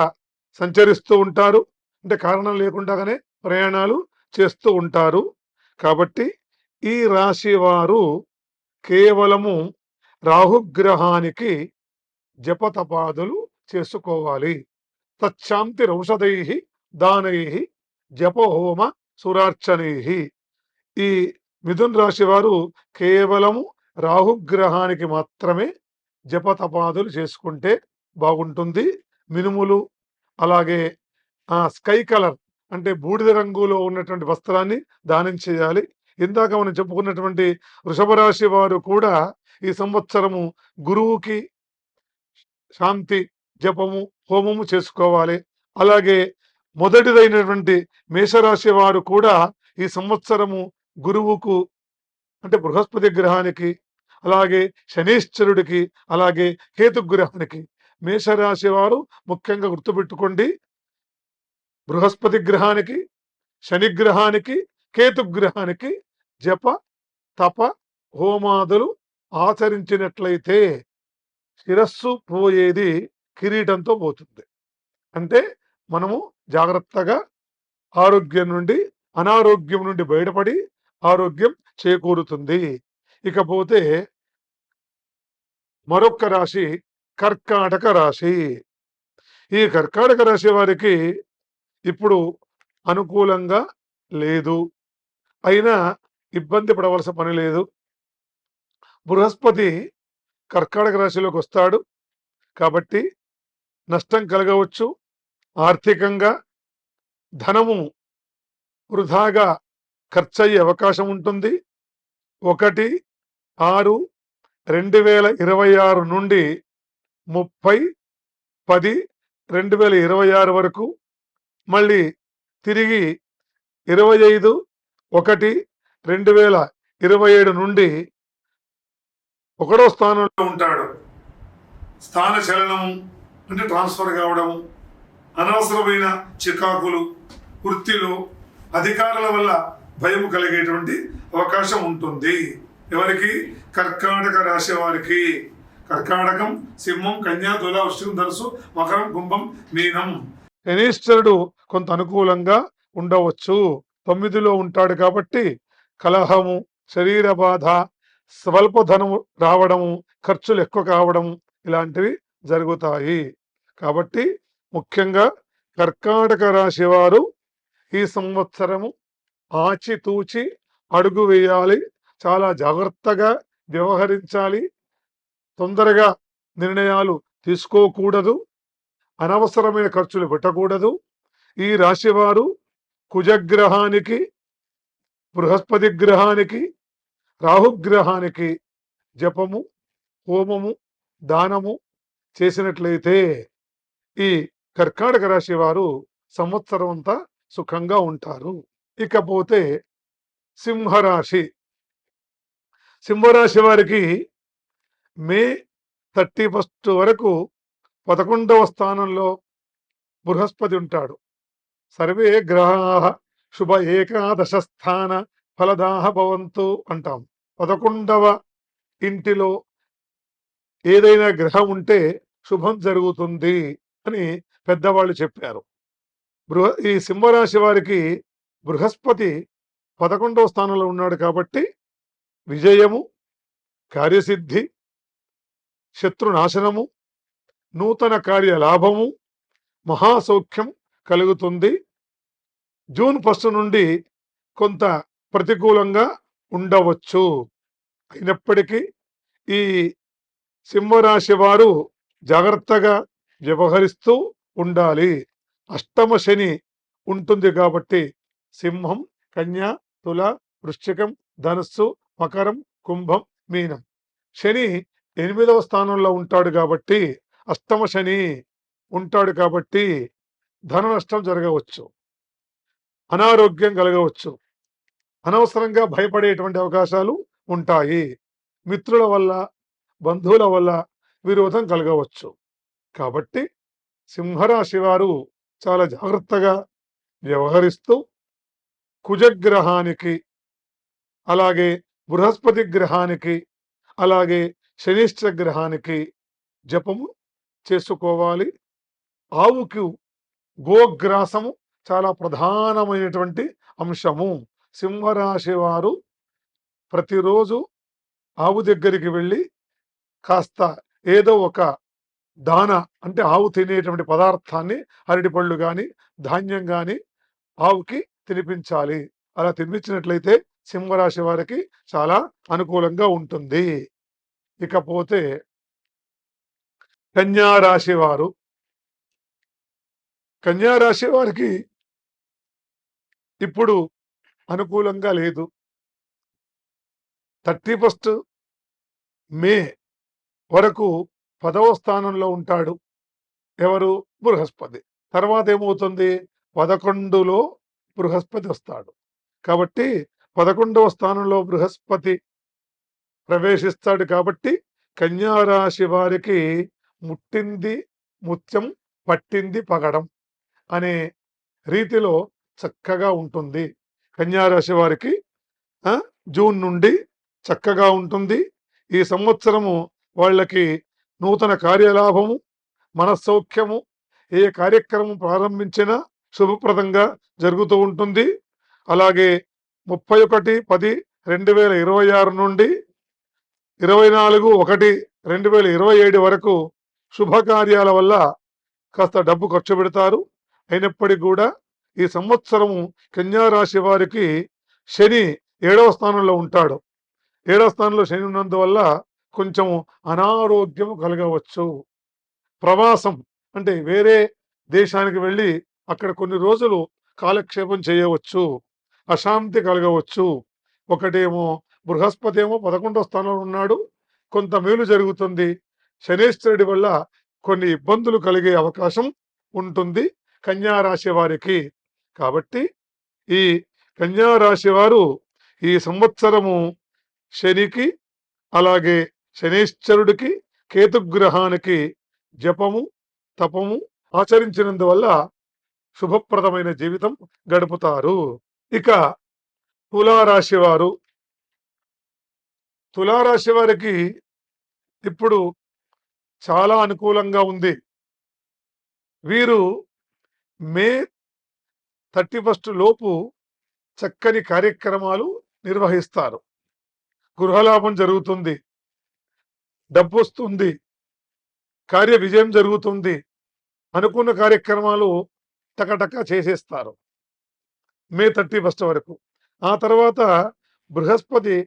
సంచరిస్తూ ఉంటారు, అంటే కారణం లేకుండానే ప్రయాణాలు చేస్తూ ఉంటారు. కాబట్టి ఈ రాశి వారు కేవలము రాహుగ్రహానికి జపతపాదులు చేసుకోవాలి. తచ్చాంతి ఔషధై దానై జపహోమ సురార్చనై. ఈ మిథున్ రాశి వారు కేవలము రాహుగ్రహానికి మాత్రమే జపతపాదులు చేసుకుంటే బాగుంటుంది. మినుములు, అలాగే స్కై కలర్ అంటే బూడిద రంగులో ఉన్నటువంటి వస్త్రాన్ని దానం చేయాలి. ఇందాక మనం చెప్పుకున్నటువంటి వృషభ రాశి వారు కూడా ఈ సంవత్సరము గురువుకి శాంతి జపము, హోమము చేసుకోవాలి. అలాగే మొదటిదైనటువంటి మేషరాశి వారు కూడా ఈ సంవత్సరము గురువుకు, అంటే బృహస్పతి గ్రహానికి, అలాగే శనీశ్వరుడికి, అలాగే కేతుగ్రహానికి, మేషరాశి వారు ముఖ్యంగా గుర్తుపెట్టుకోండి, బృహస్పతి గ్రహానికి, శనిగ్రహానికి, కేతుగ్రహానికి జప తప హోమాదులు ఆచరించినట్లయితే శిరస్సు పోయేది కిరీటంతో పోతుంది. అంటే మనము జాగ్రత్తగా ఆరోగ్యం నుండి, అనారోగ్యం నుండి బయటపడి ఆరోగ్యం చేకూరుతుంది. ఇకపోతే మరొక రాశి కర్కాటక రాశి. ఈ కర్కాటక రాశి వారికి ఇప్పుడు అనుకూలంగా లేదు, అయినా ఇబ్బంది పడవలసిన పని లేదు. బృహస్పతి కర్కాటక రాశిలోకి వస్తాడు కాబట్టి నష్టం కలగవచ్చు. ఆర్థికంగా ధనము వృధాగా ఖర్చయ్యే అవకాశం ఉంటుంది. 1/6/2026 నుండి 30/10/2026 వరకు, మళ్ళీ తిరిగి 25/1/2027 నుండి 1వ స్థానంలో ఉంటాడు. స్థాన చలనము అంటే ట్రాన్స్ఫర్ కావడము, అనవసరమైన చికాకులు, వృత్తిలో అధికారుల వల్ల భయం కలిగేటువంటి అవకాశం ఉంటుంది. ఎవరికి? కర్కాటక రాశి వారికి. కర్కాటకం, సింహం, కన్యా, తుల, వృశ్చికం, ధనుసు, మకరం, కుంభం, మీనం. శనీశ్వరుడు కొంత అనుకూలంగా ఉండవచ్చు. 9లో ఉంటాడు కాబట్టి కలహము, శరీర బాధ, స్వల్ప ధనము రావడము, ఖర్చులు ఎక్కువ కావడం ఇలాంటివి జరుగుతాయి. కాబట్టి ముఖ్యంగా కర్కాటక రాశి వారు ఈ సంవత్సరము ఆచితూచి అడుగు వేయాలి. చాలా జాగ్రత్తగా వ్యవహరించాలి. తొందరగా నిర్ణయాలు తీసుకోకూడదు. అనవసరమైన ఖర్చులు పెట్టకూడదు. ఈ రాశివారు కుజగ్రహానికి, బృహస్పతి గ్రహానికి, రాహుగ్రహానికి జపము, హోమము, దానము చేసినట్లయితే ఈ కర్కాటక రాశి వారు సంవత్సరం అంతా సుఖంగా ఉంటారు. ఇకపోతే సింహరాశి. సింహరాశి వారికి మే 31 వరకు 11వ స్థానంలో బృహస్పతి ఉంటాడు. సర్వే గ్రహాః శుభ ఏకాదశ స్థాన ఫలదాః భవంతు అంటాం. 11వ ఇంటిలో ఏదైనా గ్రహం ఉంటే శుభం జరుగుతుంది అని పెద్దవాళ్ళు చెప్పారు. ఈ సింహరాశి వారికి బృహస్పతి 11వ స్థానంలో ఉన్నాడు కాబట్టి విజయము, కార్యసిద్ధి, శత్రునాశనము, నూతన కార్య లాభము, మహాసౌఖ్యం కలుగుతుంది. జూన్ 1 నుండి కొంత ప్రతికూలంగా ఉండవచ్చు. అయినప్పటికీ ఈ సింహరాశి వారు జాగ్రత్తగా వ్యవహరిస్తూ ఉండాలి. అష్టమ శని ఉంటుంది కాబట్టి సింహం, కన్య, తుల, వృశ్చికం, ధనుస్సు, మకరం, కుంభం, మీనం. శని 8వ స్థానంలో ఉంటాడు కాబట్టి, అష్టమ శని ఉంటాడు కాబట్టి ధన నష్టం జరగవచ్చు, అనారోగ్యం కలగవచ్చు, అనవసరంగా భయపడేటువంటి అవకాశాలు ఉంటాయి. మిత్రుల వల్ల, బంధువుల వల్ల విరోధం కలగవచ్చు. కాబట్టి సింహరాశి వారు చాలా జాగ్రత్తగా వ్యవహరిస్తూ కుజగ్రహానికి, అలాగే బృహస్పతి గ్రహానికి, అలాగే శనిశ్చర గ్రహానికి జపము చేసుకోవాలి. ఆవుకు గోగ్రాసము చాలా ప్రధానమైనటువంటి అంశము. సింహరాశి వారు ప్రతిరోజు ఆవు దగ్గరికి వెళ్ళి కాస్త ఏదో ఒక దాన అంటే ఆవు తినేటువంటి పదార్థాన్ని, అరటిపళ్ళు కానీ, ధాన్యం కానీ ఆవుకి తినిపించాలి. అలా తినిపించినట్లయితే సింహరాశి వారికి చాలా అనుకూలంగా ఉంటుంది. ఇకపోతే కన్యారాశి వారు. కన్యారాశి వారికి ఇప్పుడు అనుకూలంగా లేదు. 31 మే వరకు 10వ స్థానంలో ఉంటాడు. ఎవరు? బృహస్పతి. తర్వాత ఏమవుతుంది? 11లో బృహస్పతి వస్తాడు. కాబట్టి 11వ స్థానంలో బృహస్పతి ప్రవేశిస్తాడు కాబట్టి కన్యారాశి వారికి ముట్టింది ముత్యం, పట్టింది పగడం అనే రీతిలో చక్కగా ఉంటుంది. కన్యారాశి వారికి జూన్ నుండి చక్కగా ఉంటుంది. ఈ సంవత్సరము వాళ్ళకి నూతన కార్యలాభము, మనస్సౌఖ్యము, ఏ కార్యక్రమం ప్రారంభించినా శుభప్రదంగా జరుగుతూ ఉంటుంది. అలాగే 31/10/2026 నుండి 24/1/2027 వరకు శుభకార్యాల వల్ల కాస్త డబ్బు ఖర్చు పెడతారు. అయినప్పటికీ కూడా ఈ సంవత్సరము కన్యారాశి వారికి శని 7వ స్థానంలో ఉంటాడు. 7వ స్థానంలో శని ఉన్నందువల్ల కొంచెం అనారోగ్యం కలగవచ్చు. ప్రవాసం అంటే వేరే దేశానికి వెళ్ళి అక్కడ కొన్ని రోజులు కాలక్షేపం చేయవచ్చు. అశాంతి కలగవచ్చు. ఒకటేమో బృహస్పతి ఏమో 11వ స్థానంలో ఉన్నాడు, కొంత మేలు జరుగుతుంది. శనేశ్వరుడి వల్ల కొన్ని ఇబ్బందులు కలిగే అవకాశం ఉంటుంది కన్యా రాశి వారికి. కాబట్టి ఈ కన్యా రాశి వారు ఈ సంవత్సరము శనికి, అలాగే శనేశ్వరుడికి, కేతుగ్రహానికి జపము, తపము ఆచరించినందువల్ల శుభప్రదమైన జీవితం గడుపుతారు. ఇక తులారాశి వారు, తులారాశి వారికి ఇప్పుడు చాలా అనుకూలంగా ఉంది. వీరు మే 31 లోపు చక్కని కార్యక్రమాలు నిర్వహిస్తారు. గృహలాభం జరుగుతుంది, డబ్బు వస్తుంది, కార్య విజయం జరుగుతుంది, అనుకున్న కార్యక్రమాలు టకటక చేసేస్తారు మే 31 వరకు. ఆ తర్వాత బృహస్పతి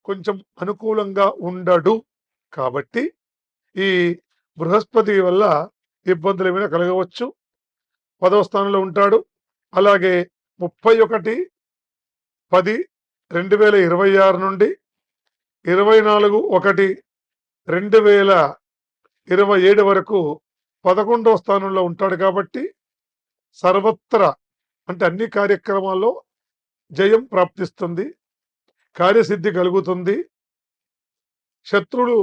కొంచెం అనుకూలంగా ఉండడు కాబట్టి ఈ బృహస్పతి వల్ల ఇబ్బందులు ఏమైనా కలగవచ్చు. 10వ స్థానంలో ఉంటాడు. అలాగే 31/10/2026 నుండి 24/1/2027 వరకు 11వ స్థానంలో ఉంటాడు కాబట్టి సర్వత్రా అంటే అన్ని కార్యక్రమాల్లో జయం ప్రాప్తిస్తుంది, కార్యసిద్ధి కలుగుతుంది, శత్రువులు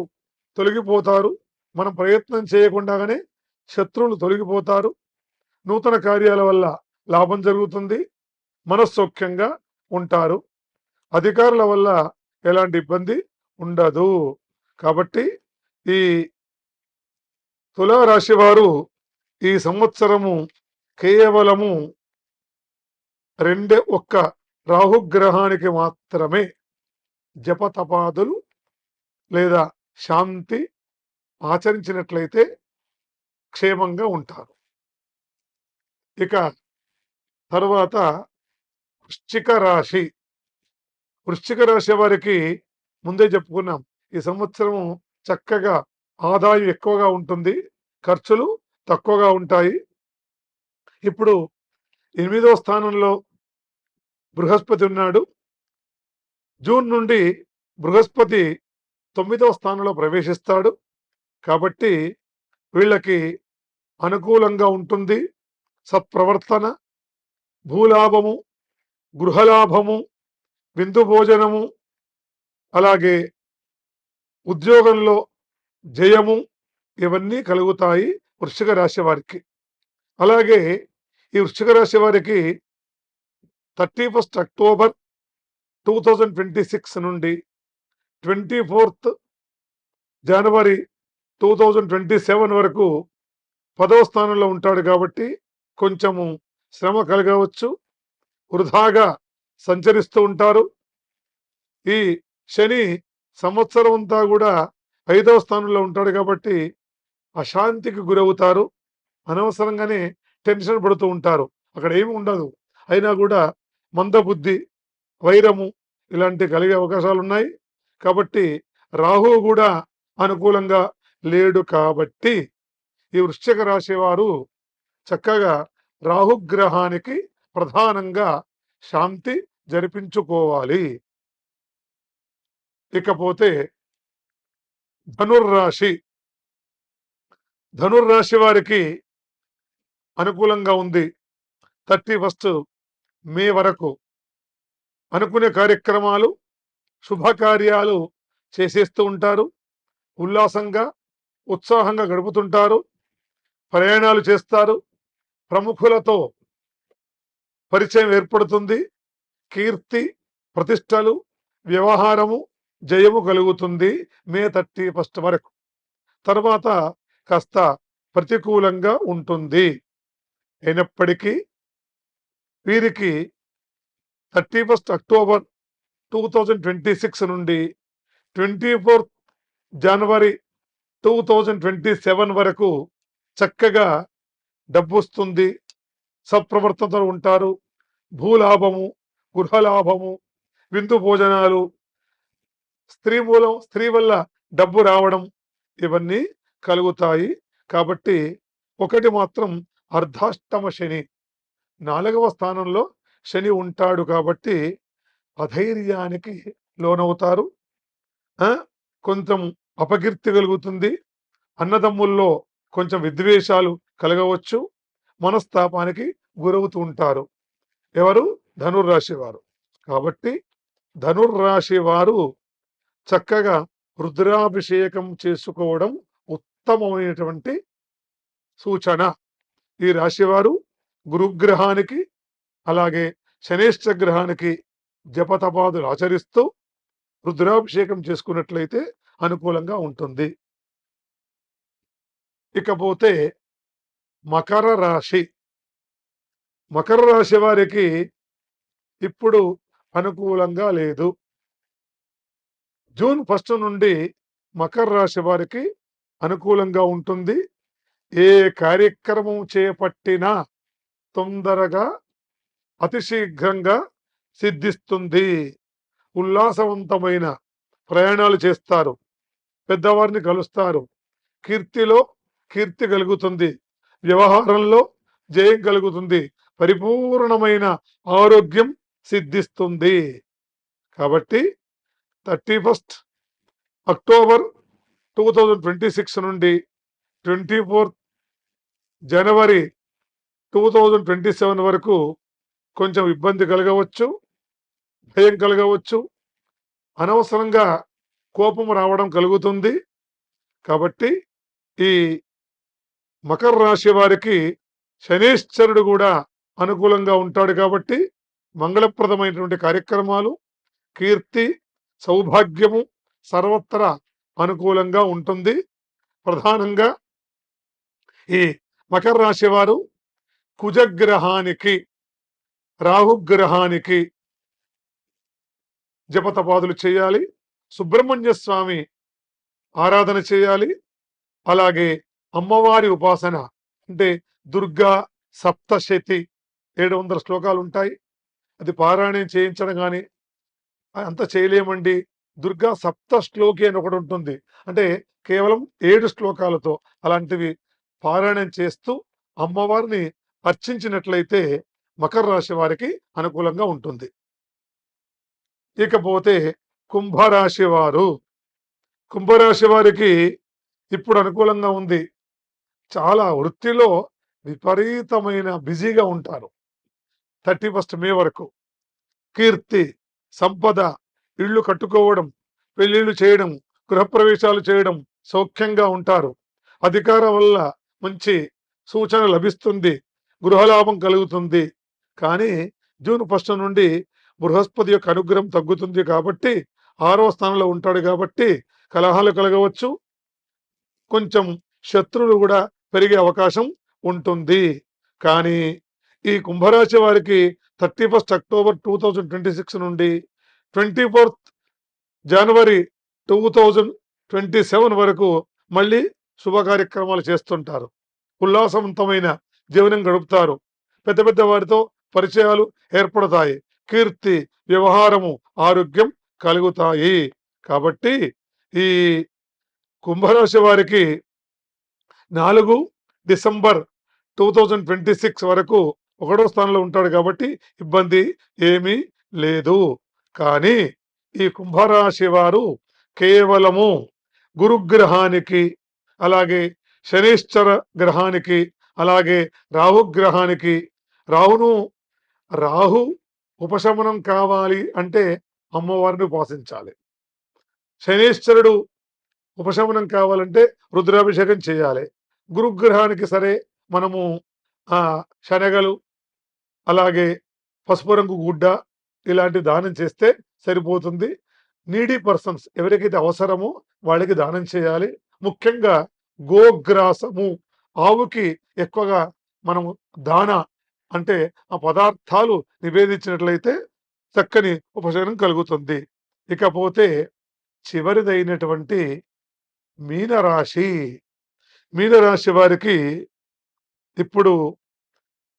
తొలగిపోతారు. మనం ప్రయత్నం చేయకుండానే శత్రువులు తొలగిపోతారు. నూతన కార్యాల వల్ల లాభం జరుగుతుంది, మనస్సౌఖ్యంగా ఉంటారు. అధికారుల వల్ల ఎలాంటి ఇబ్బంది ఉండదు. కాబట్టి ఈ తులారాశి వారు ఈ సంవత్సరము కేవలము ఒక్క రాహుగ్రహానికి మాత్రమే జపతపాదులు లేదా శాంతి ఆచరించినట్లయితే క్షేమంగా ఉంటారు. ఇక తర్వాత వృశ్చిక రాశి. వృశ్చిక రాశి వారికి ముందే చెప్పుకున్నాం, ఈ సంవత్సరం చక్కగా ఆదాయం ఎక్కువగా ఉంటుంది, ఖర్చులు తక్కువగా ఉంటాయి. ఇప్పుడు 8వ స్థానంలో బృహస్పతి ఉన్నాడు. జూన్ నుండి బృహస్పతి 9వ స్థానంలో ప్రవేశిస్తాడు కాబట్టి వీళ్ళకి అనుకూలంగా ఉంటుంది. సత్ప్రవర్తన, భూలాభము, గృహలాభము, విందు భోజనము, అలాగే ఉద్యోగంలో జయము ఇవన్నీ కలుగుతాయి వృశ్చిక రాశి వారికి. అలాగే ఈ వృశ్చిక రాశి వారికి 31 అక్టోబర్ 2026 నుండి 24 జనవరి 2027 వరకు 10వ స్థానంలో ఉంటాడు కాబట్టి కొంచెము శ్రమ కలగవచ్చు, వృధాగా సంచరిస్తూ ఉంటారు. ఈ శని సంవత్సరం అంతా కూడా 5వ స్థానంలో ఉంటాడు కాబట్టి అశాంతికి గురవుతారు. అనవసరంగానే టెన్షన్ పడుతూ ఉంటారు. అక్కడ ఏమి ఉండదు, అయినా కూడా మందబుద్ధి, వైరము ఇలాంటి కలిగే అవకాశాలు ఉన్నాయి. కాబట్టి రాహు కూడా అనుకూలంగా లేడు కాబట్టి ఈ వృశ్చిక రాశి వారు చక్కగా రాహుగ్రహానికి ప్రధానంగా శాంతి జరిపించుకోవాలి. ఇకపోతే ధనుర్రాశి. ధనుర్రాశి వారికి అనుకూలంగా ఉంది. 31 మే వరకు అనుకునే కార్యక్రమాలు, శుభకార్యాలు చేసేస్తూ ఉంటారు. ఉల్లాసంగా, ఉత్సాహంగా గడుపుతుంటారు. ప్రయాణాలు చేస్తారు. ప్రముఖులతో పరిచయం ఏర్పడుతుంది. కీర్తి, ప్రతిష్టలు, వ్యవహారము, జయము కలుగుతుంది మే 31 వరకు. తర్వాత కాస్త ప్రతికూలంగా ఉంటుంది. అయినప్పటికీ వీరికి 31 అక్టోబర్ 2026 నుండి 24 జనవరి 2027 వరకు చక్కగా డబ్బు వస్తుంది, సత్ప్రవర్తనతో ఉంటారు. భూలాభము, గృహలాభము, విందు భోజనాలు, స్త్రీ వల్ల డబ్బు రావడం ఇవన్నీ కలుగుతాయి. కాబట్టి ఒకటి మాత్రం అర్ధాష్టమ శని, 4వ స్థానంలో శని ఉంటాడు కాబట్టి అధైర్యానికి లోనవుతారు. కొంచెం అపకీర్తి కలుగుతుంది, అన్నదమ్ముల్లో కొంచెం విద్వేషాలు కలగవచ్చు, మనస్తాపానికి గురవుతూ ఉంటారు. ఎవరు? ధనుర్రాశి వారు. కాబట్టి ధనుర్రాశి వారు చక్కగా రుద్రాభిషేకం చేసుకోవడం ఉత్తమమైనటువంటి సూచన. ఈ రాశివారు గురుగ్రహానికి అలాగే శనేశ్వర గ్రహానికి జపతపాదులు ఆచరిస్తూ రుద్రాభిషేకం చేసుకున్నట్లయితే అనుకూలంగా ఉంటుంది. ఇకపోతే మకర రాశి. మకర రాశి వారికి ఇప్పుడు అనుకూలంగా లేదు. జూన్ 1 నుండి మకర రాశి వారికి అనుకూలంగా ఉంటుంది. ఏ కార్యక్రమం చేపట్టినా తొందరగా అతి శీఘ్రంగా సిద్ధిస్తుంది. ఉల్లాసవంతమైన ప్రయాణాలు చేస్తారు, పెద్దవారిని కలుస్తారు, కీర్తిలో కీర్తి కలుగుతుంది, వ్యవహారంలో జయం కలుగుతుంది, పరిపూర్ణమైన ఆరోగ్యం సిద్ధిస్తుంది. కాబట్టి 31 అక్టోబర్ 2026 నుండి 24 జనవరి 2027 వరకు కొంచెం ఇబ్బంది కలగవచ్చు, భయం కలగవచ్చు, అనవసరంగా కోపం రావడం కలుగుతుంది. కాబట్టి ఈ మకర రాశి వారికి శనీశ్వరుడు కూడా అనుకూలంగా ఉంటాడు. కాబట్టి మంగళప్రదమైనటువంటి కార్యక్రమాలు, కీర్తి, సౌభాగ్యము సర్వత్రా అనుకూలంగా ఉంటుంది. ప్రధానంగా ఈ మకర రాశి వారు కుజగ్రహానికి, రాహుగ్రహానికి జపతపాదులు చేయాలి, సుబ్రహ్మణ్య స్వామి ఆరాధన చేయాలి. అలాగే అమ్మవారి ఉపాసన అంటే దుర్గా సప్తశతి 700 శ్లోకాలు ఉంటాయి. అది పారాయణం చేయించడం కానీ అంత చేయలేమండి. దుర్గా సప్త శ్లోకి అని ఒకటి ఉంటుంది, అంటే కేవలం 7 శ్లోకాలతో అలాంటివి పారాయణం చేస్తూ అమ్మవారిని అర్చించినట్లయితే మకర రాశి వారికి అనుకూలంగా ఉంటుంది. ఇకపోతే కుంభరాశి వారు. కుంభరాశి వారికి ఇప్పుడు అనుకూలంగా ఉంది. చాలా వృత్తిలో విపరీతమైన బిజీగా ఉంటారు 31 మే వరకు. కీర్తి, సంపద, ఇళ్ళు కట్టుకోవడం, పెళ్లిళ్ళు చేయడం, గృహప్రవేశాలు చేయడం, సౌఖ్యంగా ఉంటారు. అధికారం వల్ల మంచి సూచన లభిస్తుంది, గృహలాభం కలుగుతుంది. కానీ జూన్ 1 నుండి బృహస్పతి యొక్క అనుగ్రహం తగ్గుతుంది. కాబట్టి 6వ స్థానంలో ఉంటాడు కాబట్టి కలహాలు కలగవచ్చు, కొంచెం శత్రువులు కూడా పెరిగే అవకాశం ఉంటుంది. కానీ ఈ కుంభరాశి వారికి 31 అక్టోబర్ 2026 నుండి 24 జనవరి 2027 వరకు మళ్ళీ శుభ కార్యక్రమాలు చేస్తుంటారు. ఉల్లాసవంతమైన జీవనం గడుపుతారు. పెద్ద పెద్ద వారితో పరిచయాలు ఏర్పడతాయి. కీర్తి, వ్యవహారము, ఆరోగ్యం కలుగుతాయి. కాబట్టి ఈ కుంభరాశి వారికి 4 డిసెంబర్ 2026 వరకు 1వ స్థానంలో ఉంటాడు కాబట్టి ఇబ్బంది ఏమీ లేదు. కానీ ఈ కుంభరాశి వారు కేవలము గురుగ్రహానికి, అలాగే శనీశ్వర గ్రహానికి, అలాగే రాహుగ్రహానికి, రాహు ఉపశమనం కావాలి అంటే అమ్మవారిని ఉపాసించాలి. శనీశ్వరుడు ఉపశమనం కావాలంటే రుద్రాభిషేకం చేయాలి. గురుగ్రహానికి సరే మనము శనగలు, అలాగే పసుపు రంగు గుడ్డ ఇలాంటి దానం చేస్తే సరిపోతుంది. నీడీ పర్సన్స్ ఎవరికైతే అవసరమో వాళ్ళకి దానం చేయాలి. ముఖ్యంగా గోగ్రాసము, ఆవుకి ఎక్కువగా మనము దాన అంటే ఆ పదార్థాలు నివేదించినట్లయితే చక్కని ఉపశమనం కలుగుతుంది. ఇకపోతే చివరిదైనటువంటి మీనరాశి. మీనరాశి వారికి ఇప్పుడు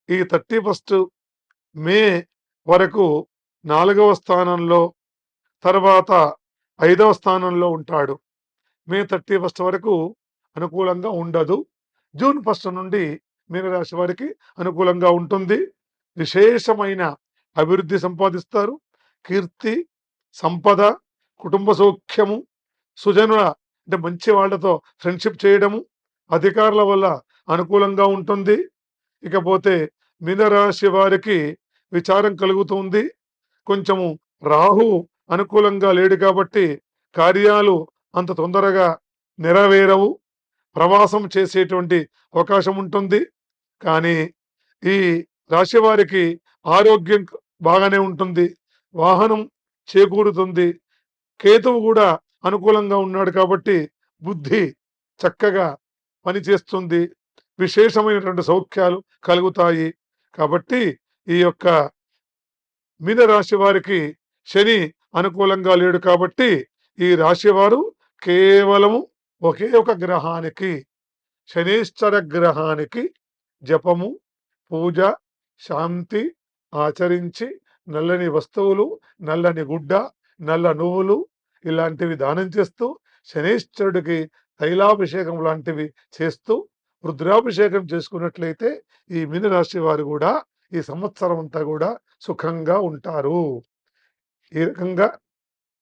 ఈ 31 మే వరకు 4వ స్థానంలో, తర్వాత 5వ స్థానంలో ఉంటాడు. మే 31 వరకు అనుకూలంగా ఉండదు. జూన్ 1 నుండి మీనరాశి వారికి అనుకూలంగా ఉంటుంది. విశేషమైన అభివృద్ధి సంపాదిస్తారు. కీర్తి, సంపద, కుటుంబ సౌఖ్యము, సుజనుల అంటే మంచి వాళ్ళతో ఫ్రెండ్షిప్ చేయడము, అధికారుల వల్ల అనుకూలంగా ఉంటుంది. ఇకపోతే మీనరాశి వారికి విచారం కలుగుతుంది. కొంచెము రాహు అనుకూలంగా లేడు కాబట్టి కార్యాలు అంత తొందరగా నెరవేరవు. ప్రవాసం చేసేటువంటి అవకాశం ఉంటుంది. కానీ ఈ రాశి వారికి ఆరోగ్యం బాగానే ఉంటుంది. వాహనం చేకూరుతుంది. కేతువు కూడా అనుకూలంగా ఉన్నాడు కాబట్టి బుద్ధి చక్కగా పనిచేస్తుంది. విశేషమైనటువంటి సౌఖ్యాలు కలుగుతాయి. కాబట్టి ఈ యొక్క మీనరాశి వారికి శని అనుకూలంగా లేడు కాబట్టి ఈ రాశి వారు కేవలము ఒకే ఒక గ్రహానికి, శనీశ్వర గ్రహానికి జపము, పూజ, శాంతి ఆచరించి నల్లని వస్తువులు, నల్లని గుడ్డ, నల్ల నువ్వులు ఇలాంటివి దానం చేస్తూ శనీశ్వరుడికి తైలాభిషేకం లాంటివి చేస్తూ రుద్రాభిషేకం చేసుకున్నట్లయితే ఈ మీనరాశి వారు కూడా ఈ సంవత్సరం అంతా కూడా సుఖంగా ఉంటారు. ఈ రకంగా